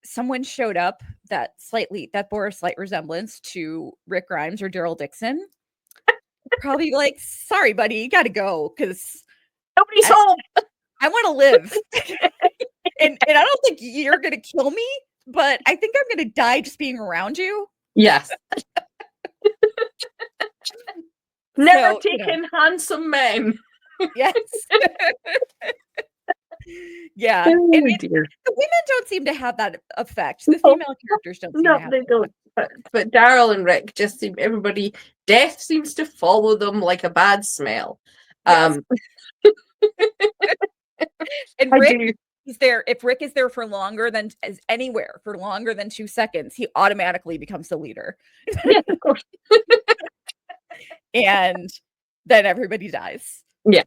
someone showed up that bore a slight resemblance to Rick Grimes or Daryl Dixon, probably sorry, buddy, you got to go because nobody's home. I want to live, and I don't think you're gonna kill me, but I think I'm gonna die just being around you. Yes. Never taken handsome men. Yes. Yeah. Oh, the dear. Women don't seem to have that effect. The female characters don't. No, they don't. But Daryl and Rick just seem, death seems to follow them like a bad smell. Yes. And Rick is there. If Rick is there for longer than 2 seconds, he automatically becomes the leader. Yeah, of course. And then everybody dies. Yeah.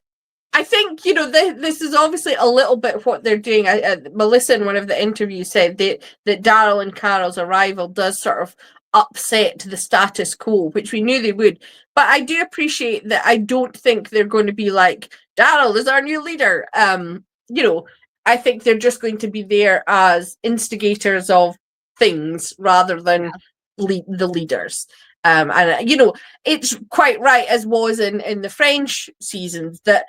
I think, this is obviously a little bit what they're doing. Melissa in one of the interviews said that Daryl and Carol's arrival does sort of upset the status quo, which we knew they would. But I do appreciate that. I don't think they're going to be like, Daryl is our new leader. I think they're just going to be there as instigators of things rather than the leaders. And it's quite right, as was in the French seasons, that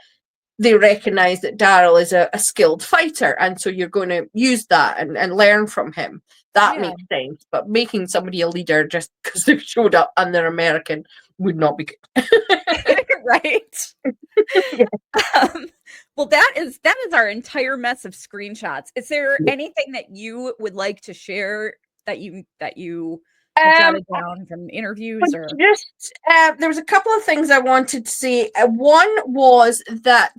they recognize that Daryl is a skilled fighter, and so you're going to use that and learn from him. That makes sense. But making somebody a leader just because they've showed up and they're American would not be good. Right. Well, that is our entire mess of screenshots. Is there anything that you would like to share that you jotted down from interviews? Or just there was a couple of things I wanted to say. One was that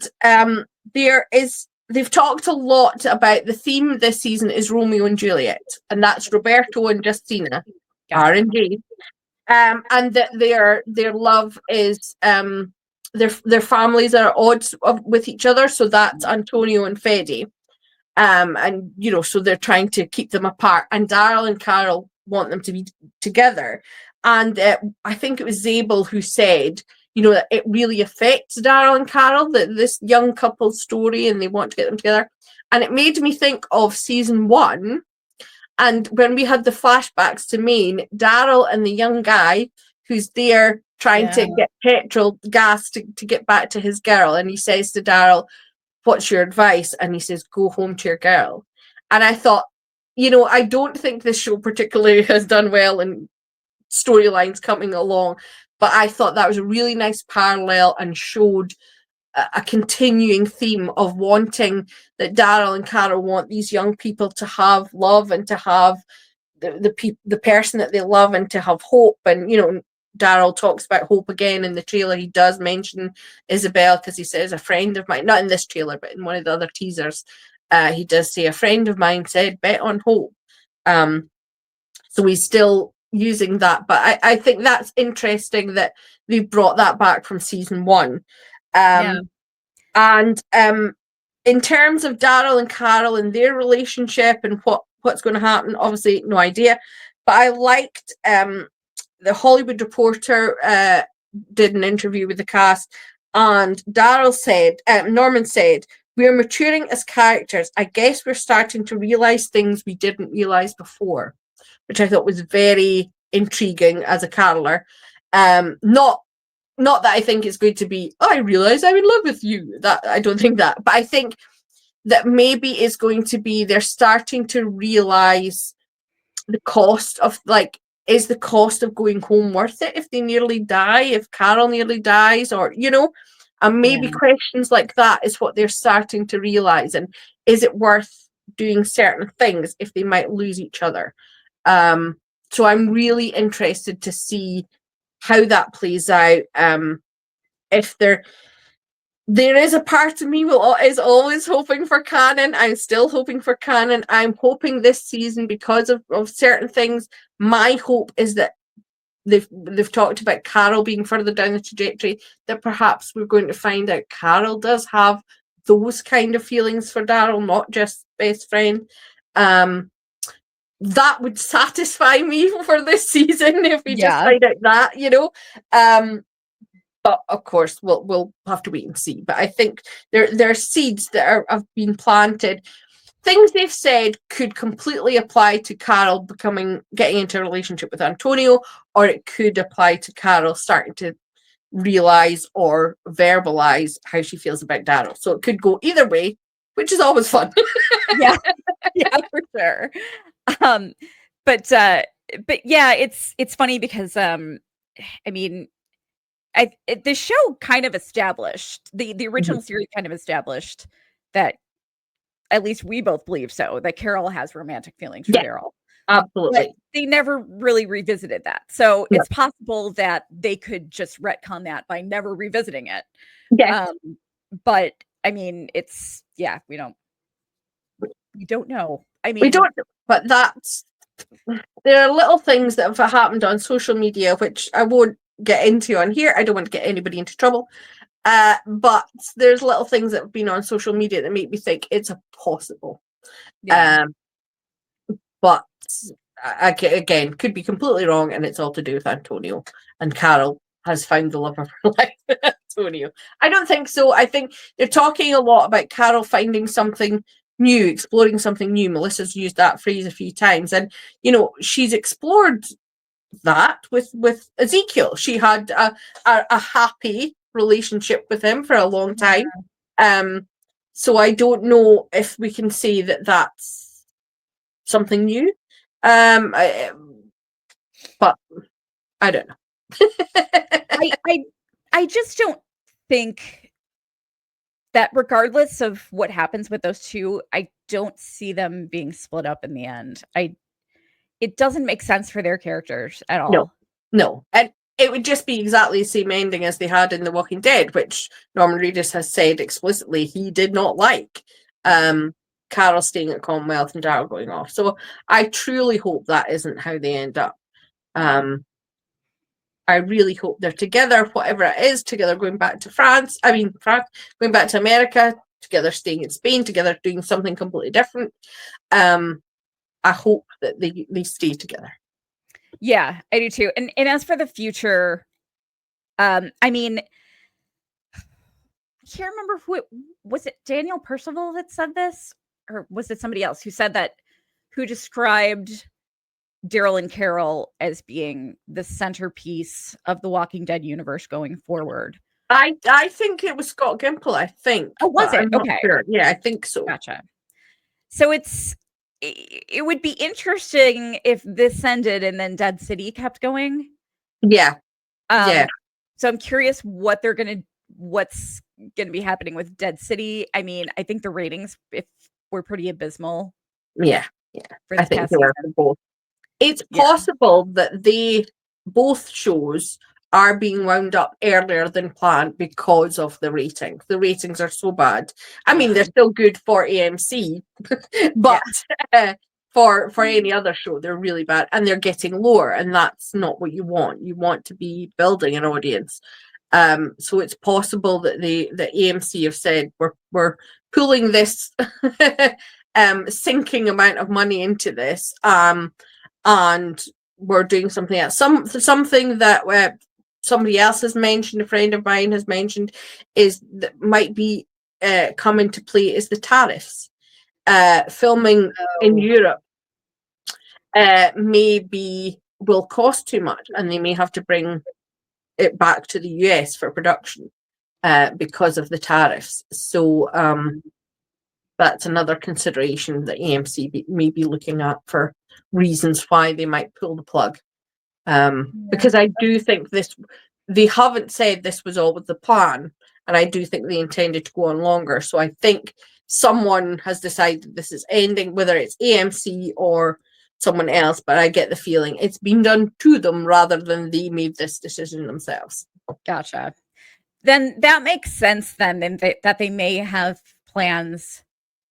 they've talked a lot about the theme this season is Romeo and Juliet, and that's Roberto and Justina are engaged, and that their love is their families are at odds with each other. So that's Antonio and Fede, and so they're trying to keep them apart. And Daryl and Carol want them to be together, and I think it was Zabel who said, that it really affects Daryl and Carol, that this young couple's story, and they want to get them together. And it made me think of season 1, and when we had the flashbacks to Maine, Daryl and the young guy who's there trying to get petrol gas to get back to his girl, and he says to Daryl, "What's your advice?" And he says, "Go home to your girl." And I thought, I don't think this show particularly has done well in storylines coming along, but I thought that was a really nice parallel and showed a continuing theme of wanting that Daryl and Carol want these young people to have love and to have the person that they love and to have hope. And, Daryl talks about hope again in the trailer. He does mention Isabel because he says a friend of mine, not in this trailer, but in one of the other teasers, he does say a friend of mine said, bet on hope. So he's still using that. But I think that's interesting that they've brought that back from season 1. And in terms of Daryl and Carol and their relationship and what's going to happen, obviously no idea. But I liked the Hollywood Reporter did an interview with the cast, and Norman said, "We're maturing as characters. I guess we're starting to realize things we didn't realize before," which I thought was very intriguing as a caroler. Not that I think it's going to be, "Oh, I realize I'm in love with you." That I don't think that, but I think that maybe it's going to be they're starting to realize the cost of, like, is the cost of going home worth it if they nearly die, if Carol nearly dies, or, and maybe questions like that is what they're starting to realize. And is it worth doing certain things if they might lose each other? So I'm really interested to see how that plays out. If there is a part of me is always hoping for canon. I'm still hoping for canon. I'm hoping this season, because of certain things, my hope is that they've talked about Carol being further down the trajectory, that perhaps we're going to find out Carol does have those kind of feelings for Daryl, not just best friend. That would satisfy me for this season if we just find out that, but of course, we'll have to wait and see. But I think there are seeds that have been planted. Things they've said could completely apply to Carol getting into a relationship with Antonio, or it could apply to Carol starting to realize or verbalize how she feels about Daryl. So it could go either way, which is always fun. yeah, for sure. But yeah, it's funny because I mean, the show kind of established, the original series kind of established that, at least we both believe so, that Carol has romantic feelings for Daryl. Absolutely. But they never really revisited that. So it's possible that they could just retcon that by never revisiting it. Yes. But I mean, we don't know. I mean, we don't, but there are little things that have happened on social media, which I won't get into on here. I don't want to get anybody into trouble. But there's little things that have been on social media that make me think it's a possible. But again, could be completely wrong, and it's all to do with Antonio, and Carol has found the love of her life, Antonio. I don't think so. I think they're talking a lot about Carol finding something new, exploring something new. Melissa's used that phrase a few times, and she's explored that with Ezekiel. She had a happy relationship with him for a long time. So I don't know if we can say that that's something new. But I don't know. I just don't think that, regardless of what happens with those two, I don't see them being split up in the end. It doesn't make sense for their characters at all. No. And it would just be exactly the same ending as they had in The Walking Dead, which Norman Reedus has said explicitly he did not like. Carol staying at Commonwealth and Daryl going off. So I truly hope that isn't how they end up. I really hope they're together, whatever it is, together going back to France, going back to America, together staying in Spain, together doing something completely different. I hope that they stay together. Yeah, I do too. And as for the future, I mean, I can't remember was it Daniel Percival that said this, or was it somebody else who described Daryl and Carol as being the centerpiece of the Walking Dead universe going forward? I think it was Scott Gimple, I think. Oh, was it? Okay. Sure. Yeah, I think so. Gotcha. So it would be interesting if this ended and then Dead City kept going. Yeah. So I'm curious what's gonna be happening with Dead City. I mean, I think the ratings were pretty abysmal. Yeah. For this past season. Both. It's possible that both shows are being wound up earlier than planned because of the ratings. The ratings are so bad. I mean, they're still good for AMC, but for any other show, they're really bad, and they're getting lower, and that's not what you want. You want to be building an audience. So it's possible that the AMC have said we're pulling this sinking amount of money into this, and we're doing something else, something that somebody else has mentioned, a friend of mine has mentioned, is that might be come into play is the tariffs. Filming in Europe will cost too much, and they may have to bring it back to the US for production because of the tariffs. So that's another consideration that AMC may be looking at for reasons why they might pull the plug. Because I do think they haven't said this was always the plan, and I do think they intended to go on longer. So I think someone has decided this is ending, whether it's AMC or someone else, but I get the feeling it's been done to them rather than they made this decision themselves. Gotcha. Then that makes sense then that they may have plans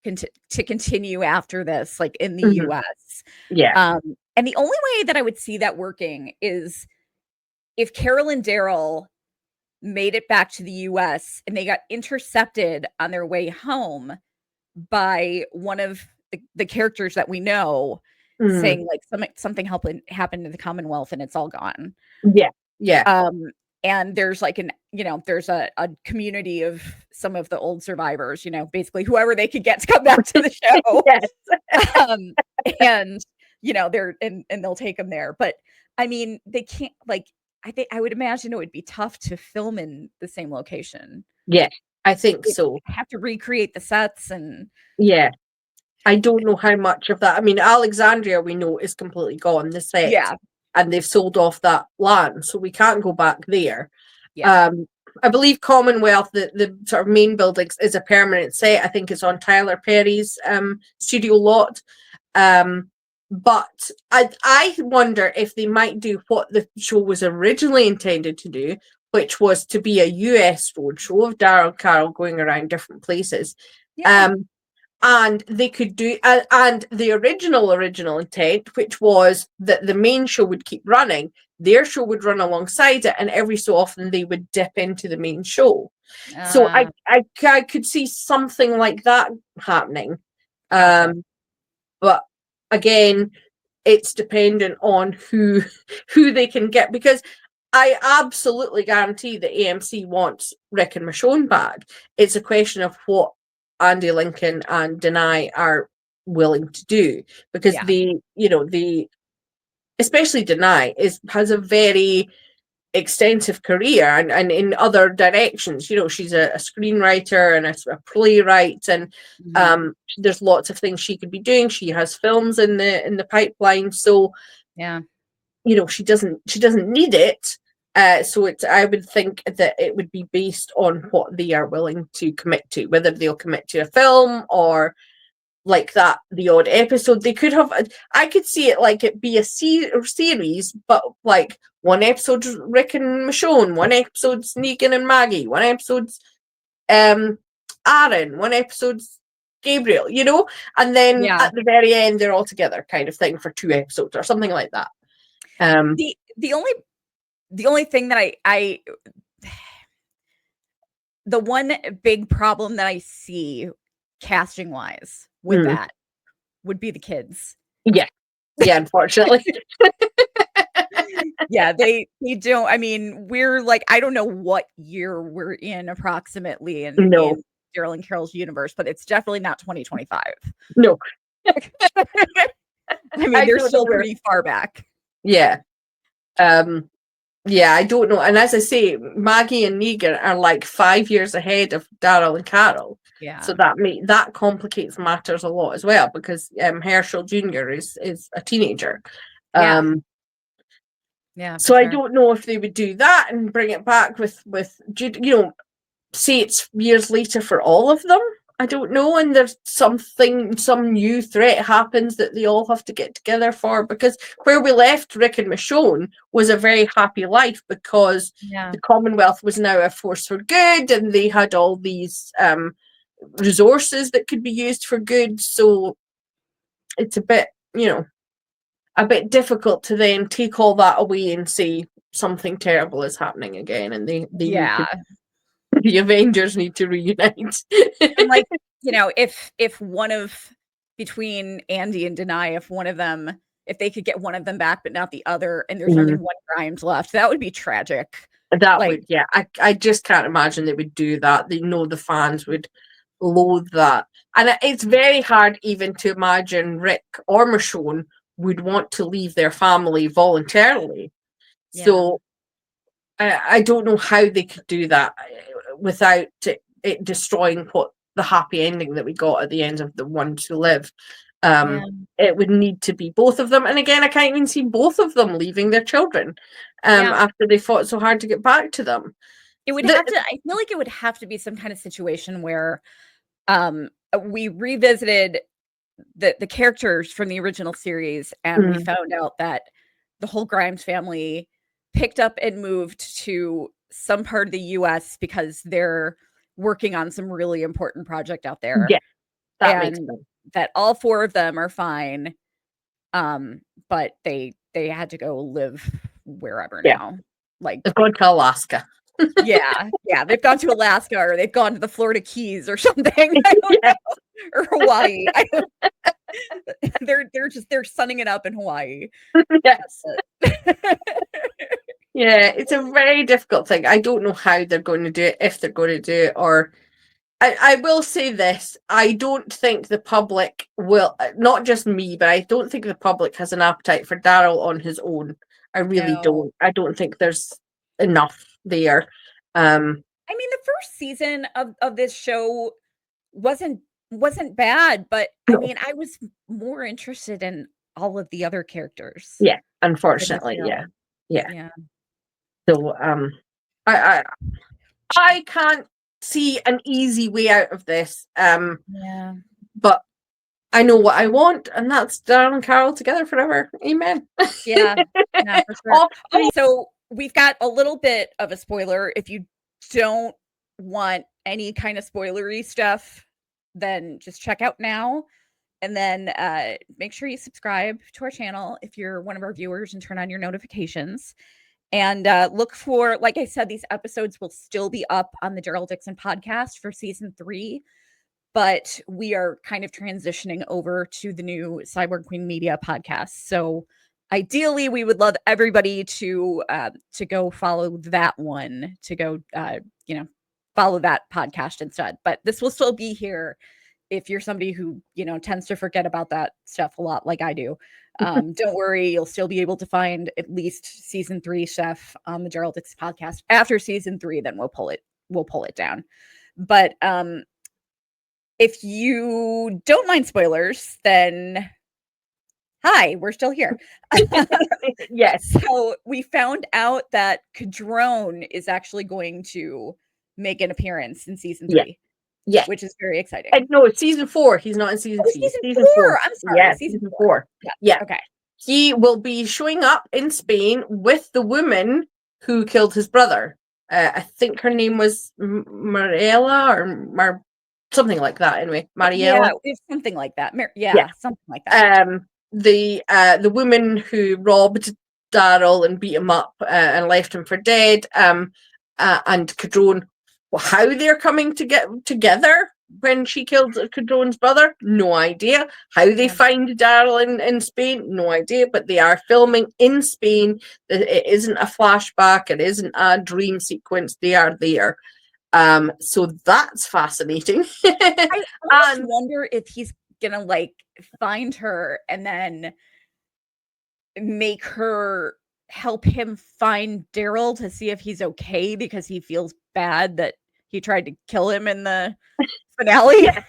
to continue after this, like in the US. Yeah. And the only way that I would see that working is if Carol and Daryl made it back to the US and they got intercepted on their way home by one of the characters that we know saying like something happened to the Commonwealth and it's all gone. Yeah. And there's like there's a community of some of the old survivors, basically whoever they could get to come back to the show. Yes. And they'll take them there. But I mean, they can't, like, I would imagine it would be tough to film in the same location. Yeah, I think so. Have to recreate the sets and yeah. I don't know how much of that. I mean, Alexandria, we know, is completely gone, the set. Yeah. And they've sold off that land, so we can't go back there. Yeah. I believe Commonwealth, the sort of main buildings, is a permanent set. I think it's on Tyler Perry's studio lot. But I wonder if they might do what the show was originally intended to do, which was to be a US roadshow of Daryl and Carol going around different places. Yeah. And they could do, and the original intent, which was that the main show would keep running, their show would run alongside it, and every so often they would dip into the main show. So I could see something like that happening. But again, it's dependent on who they can get, because I absolutely guarantee that AMC wants Rick and Michonne back. It's a question of what Andy Lincoln and Denai are willing to do, because especially Denai has a very extensive career and in other directions. She's a screenwriter and a playwright, and there's lots of things she could be doing. She has films in the pipeline, so she doesn't need it. So I would think that it would be based on what they are willing to commit to, whether they'll commit to a film or like that, the odd episode. They could have, I could see it like it be a series, but like one episode's Rick and Michonne, one episode's Negan and Maggie, one episode's Aaron, one episode's Gabriel, and then at the very end they're all together, kind of thing, for 2 episodes or something like that. The only thing that the one big problem that I see casting wise with that would be the kids. Yeah, unfortunately. Yeah, they don't. I mean, we're like, I don't know what year we're in approximately in Daryl and Carol's universe, but it's definitely not 2025. No. I mean, they're still pretty far back. Yeah. Yeah, I don't know. And as I say, Maggie and Negan are like 5 years ahead of Daryl and Carol. Yeah. So that complicates matters a lot as well, because Herschel Jr. is a teenager. Yeah. So I don't know if they would do that and bring it back with say it's years later for all of them. I don't know, and there's some new threat happens that they all have to get together for, because where we left Rick and Michonne was a very happy life, because the Commonwealth was now a force for good, and they had all these resources that could be used for good. So it's a bit difficult to then take all that away and say something terrible is happening again, and they the Avengers need to reunite. And like, if one of, between Andy and Denai, if if they could get one of them back, but not the other, and there's only one Grimes left. That would be tragic. That would, yeah. I just can't imagine they would do that. They know the fans would loathe that. And it's very hard even to imagine Rick or Michonne would want to leave their family voluntarily. Yeah. So I don't know how they could do that without it destroying what the happy ending that we got at the end of The One to Live. It would need to be both of them. And again, I can't even see both of them leaving their children after they fought so hard to get back to them. It would have to, I feel like it would have to be some kind of situation where we revisited the characters from the original series, and we found out that the whole Grimes family picked up and moved to some part of the US because they're working on some really important project out there. Yeah, that makes sense. That all four of them are fine, but they had to go live wherever now. Like, they've gone to Alaska. yeah, they've gone to Alaska, or they've gone to the Florida Keys or something. I don't know. Or Hawaii. They're sunning it up in Hawaii. Yes. Yeah, it's a very difficult thing. I don't know how they're going to do it, if they're going to do it, or I will say this. I don't think the public will, not just me, but I don't think the public has an appetite for Daryl on his own. I really don't. I don't think there's enough there. I mean, the first season of this show wasn't bad, but I mean, I was more interested in all of the other characters. Yeah, unfortunately, yeah. So, I can't see an easy way out of this. But I know what I want, and that's Daryl and Carol together forever. Amen. Yeah, for sure. So we've got a little bit of a spoiler. If you don't want any kind of spoilery stuff, then just check out now. And then make sure you subscribe to our channel if you're one of our viewers, and turn on your notifications. And look for, like I said, these episodes will still be up on the Daryl Dixon podcast for season 3. But we are kind of transitioning over to the new Cyborg Queen Media podcast. So ideally, we would love everybody to go follow that one, to go, follow that podcast instead. But this will still be here if you're somebody who, tends to forget about that stuff a lot, like I do. Don't worry, you'll still be able to find at least season 3 stuff on the Daryl Dixon podcast. After season 3, then we'll pull it down. But if you don't mind spoilers, then hi, we're still here. Yes. So we found out that Cadrone is actually going to make an appearance in season 3. Yeah. Which is very exciting. No, it's season 4. He's not in season 3. Season 4. I'm sorry. Yeah, season 4. Yeah. Okay. He will be showing up in Spain with the woman who killed his brother. I think her name was Mariela or something like that. Anyway, Mariela. Yeah, it's something like that. Something like that. The woman who robbed Daryl and beat him up and left him for dead. And Cadrone. How they're coming to get together when she killed Cadrone's brother, no idea. How they find Daryl in Spain, no idea. But they are filming in Spain. It isn't a flashback. It isn't a dream sequence. They are there. So that's fascinating. I almost wonder if he's gonna find her and then make her help him find Daryl to see if he's okay, because he feels bad that he tried to kill him in the finale. Yeah.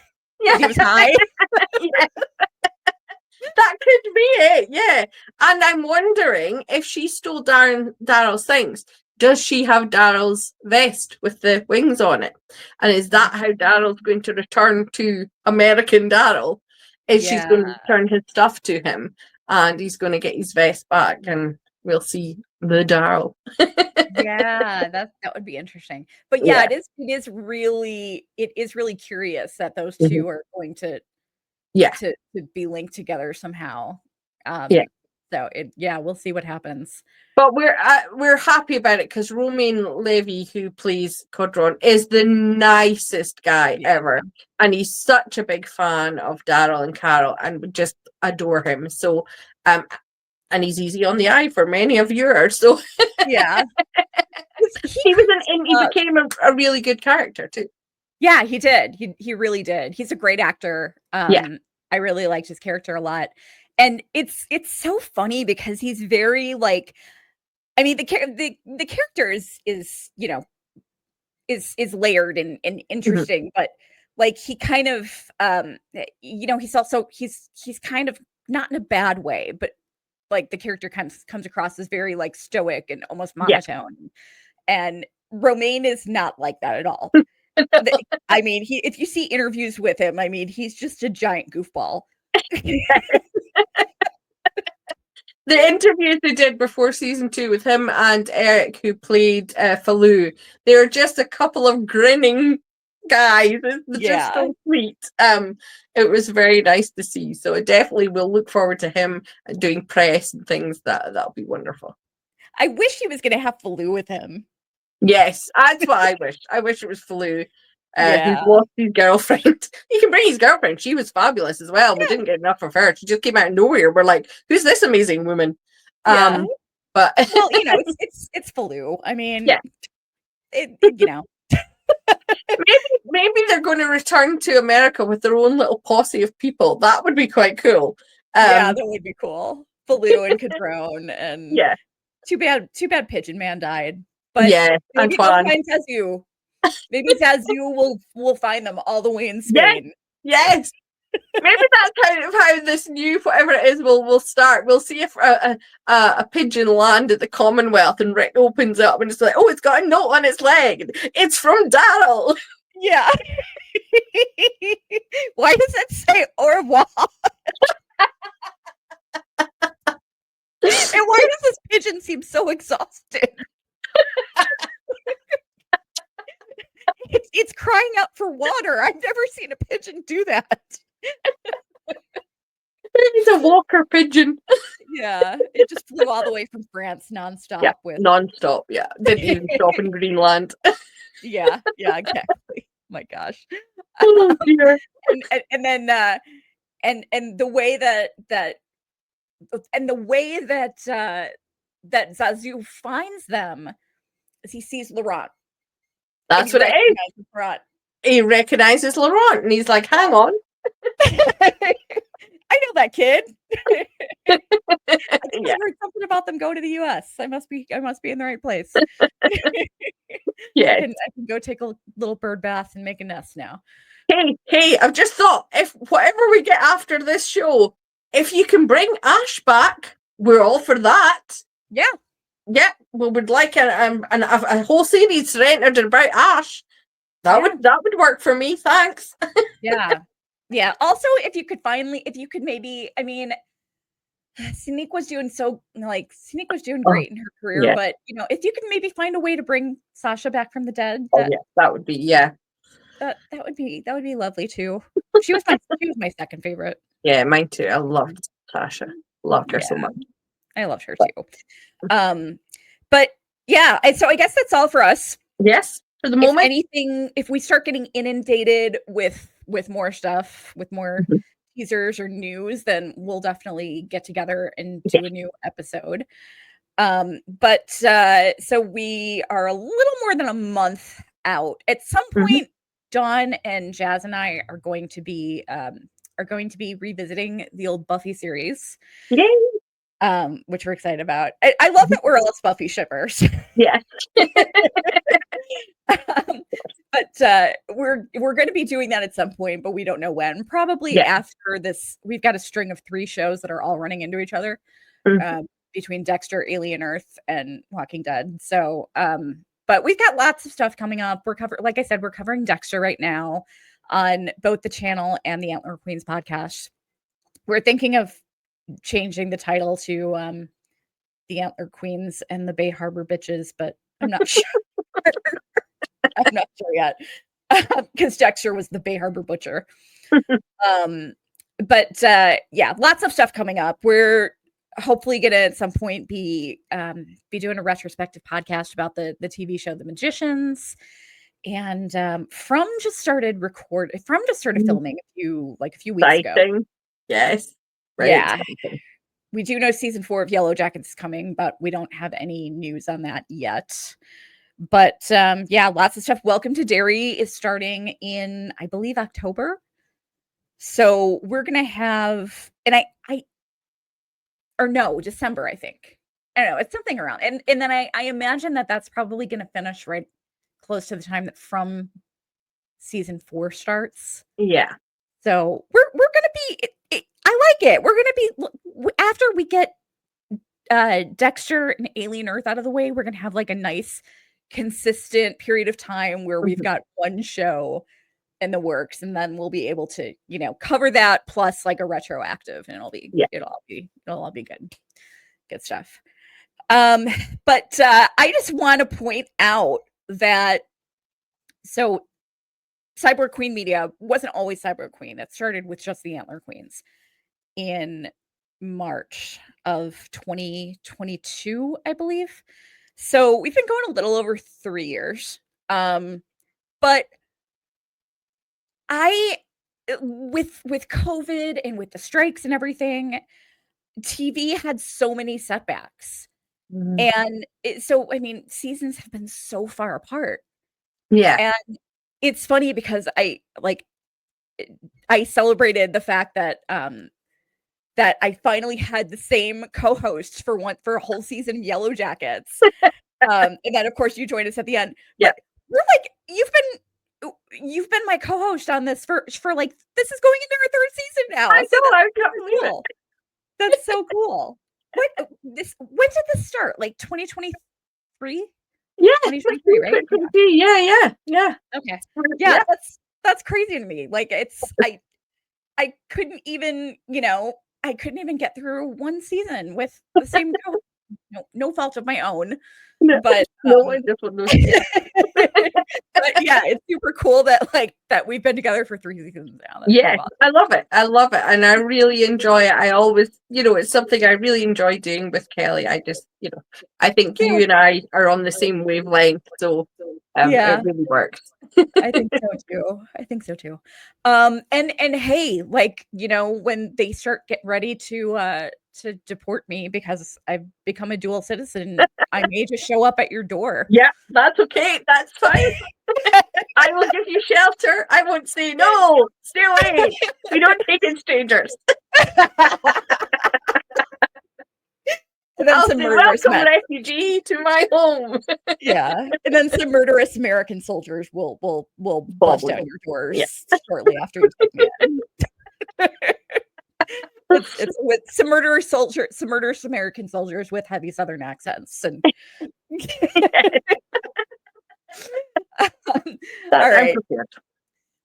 He was high. That could be it, yeah. And I'm wondering if she stole Daryl's things. Does she have Daryl's vest with the wings on it? And is that how Daryl's going to return to American Daryl? She's going to return his stuff to him, and he's going to get his vest back, and we'll see the Daryl. That would be interesting. But it is really curious that those two are going to be linked together somehow. So we'll see what happens. But we're happy about it because Romain Levy, who plays Cadrone, is the nicest guy ever, and he's such a big fan of Daryl and Carol, and we just adore him. So and he's easy on the eye for many of viewers. So yeah, he became a really good character too. Yeah, he did. He really did. He's a great actor. I really liked his character a lot. And it's so funny because he's very like, I mean, the character is you know, is layered and interesting, but like he kind of you know, he's also he's kind of not in a bad way, but like the character comes across as very like stoic and almost monotone. And Romaine is not like that at all. I mean, if you see interviews with him, I mean, he's just a giant goofball. The interviews they did before season 2 with him and Eric, who played Falou, they were just a couple of grinning guys. It's just so sweet. It was very nice to see. So I definitely will look forward to him doing press and things. That'll be wonderful. I wish he was going to have Falou with him. Yes, that's what I wish. I wish it was Falou. Who's lost his girlfriend. He can bring his girlfriend. She was fabulous as well. We didn't get enough of her. She just came out of nowhere. We're like, who's this amazing woman? But well, you know, it's Falou. I mean, you know. maybe they're going to return to America with their own little posse of people. That would be quite cool. Yeah, that would be cool. Falou and Cadrone, and too bad Pigeon Man died. But maybe they'll find Zazu. Maybe Zazu will find them all the way in Spain. Yes. Maybe that's kind of how this new whatever it is will start. We'll see if a pigeon land at the Commonwealth and Rick opens up and it's like, oh, it's got a note on its leg. It's from Daryl. Yeah. Why does it say au revoir? And why does this pigeon seem so exhausted? It's crying out for water. I've never seen a pigeon do that. It's a walker pigeon. Yeah, it just flew all the way from France nonstop. Yeah, nonstop. Yeah, didn't even stop in Greenland. Yeah, exactly. My gosh. Oh dear. And then and the way that that Zazu finds them is he sees Laurent. That's what it is. Laurent. He recognizes Laurent and he's like, hang on. I know that kid. I heard something about them going to the US. I must be in the right place. Yeah. I can go take a little bird bath and make a nest now. Hey, I've just thought, if whatever we get after this show, if you can bring Ash back, we're all for that. Yeah. Yeah, we would like a whole series centered about Ash. That would work for me. Thanks. Yeah. Also, if you could maybe, I mean, Sneak was doing great in her career, but you know, if you could maybe find a way to bring Sasha back from the dead, that would be that would be lovely too. She was my second favorite. Yeah, mine too. I loved Sasha. Loved her so much. I loved her too. But yeah, so I guess that's all for us. Yes, for the moment. If we start getting inundated with more stuff, with more teasers or news, then we'll definitely get together and do a new episode. But so we are a little more than a month out. At some point, Dawn and Jazz and I are going to be revisiting the old Buffy series. Yay! Which we're excited about. I love that we're all Buffy shippers. Yeah. But we're going to be doing that at some point, but we don't know when. Probably after this. We've got a string of 3 shows that are all running into each other, between Dexter, Alien Earth, and Walking Dead. So, but we've got lots of stuff coming up. Like I said, we're covering Dexter right now on both the channel and the Antler Queens podcast. We're thinking of changing the title to the Antler Queens and the Bay Harbor Bitches, but I'm not sure. I'm not sure yet, because Dexter was the Bay Harbor Butcher. But lots of stuff coming up. We're hopefully gonna at some point be doing a retrospective podcast about the TV show The Magicians. And From just started filming a few weeks ago. Yes. Yeah. we do know season 4 of Yellow Jackets is coming, but we don't have any news on that yet. But yeah, lots of stuff. Welcome to Derry is starting in, I believe, October. So we're gonna have, and or no, December, I think. I don't know, it's something around. And then I imagine that that's probably gonna finish right close to the time that From season 4 starts. Yeah. So we're gonna be. I like it. We're gonna be, after we get Dexter and Alien Earth out of the way. We're gonna have like a nice, consistent period of time where we've got one show in the works, and then we'll be able to, cover that plus like a retroactive, and it'll all be good stuff. But I just want to point out that Cyborg Queen Media wasn't always Cyborg Queen. It started with just the Antler Queens in March of 2022, I believe. So we've been going a little over 3 years. But with COVID and with the strikes and everything, TV had so many setbacks. And so, I mean, seasons have been so far apart. Yeah. And it's funny because I celebrated the fact that that I finally had the same co-host for a whole season of Yellow Jackets. And then of course you joined us at the end. Yeah. But we're like, you've been my co-host on this for like, this is going into our 3rd season now. I know, I can't believe it. That's so cool. When did this start? Like 2023? Yeah, 2023, right? Yeah. Okay. Yeah, that's crazy to me. Like, it's I couldn't even, get through one season with the same no fault of my own. But I just would lose. but yeah, it's super cool that we've been together for 3 seasons now. That's Yeah, so awesome. I love it, and I really enjoy it. I always, it's something I really enjoy doing with Kelly. I just, I think you and I are on the same wavelength, so it really works. I think so too. And hey, when they start getting ready to deport me because I've become a dual citizen, I may just show up at your door. Yeah, that's okay. That's fine. I will give you shelter. I won't say no. Stay away. We don't take in strangers. And then some murderous refugee to my home. Yeah, and then some murderous American soldiers will bust down your doors shortly after you take me in. It's with some murderous American soldiers with heavy Southern accents, and all right.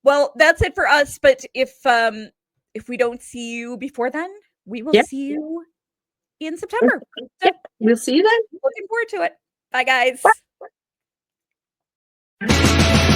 Well, that's it for us. But if we don't see you before then, we will see you in September. So, we'll see you then. Looking forward to it. Bye, guys. Bye.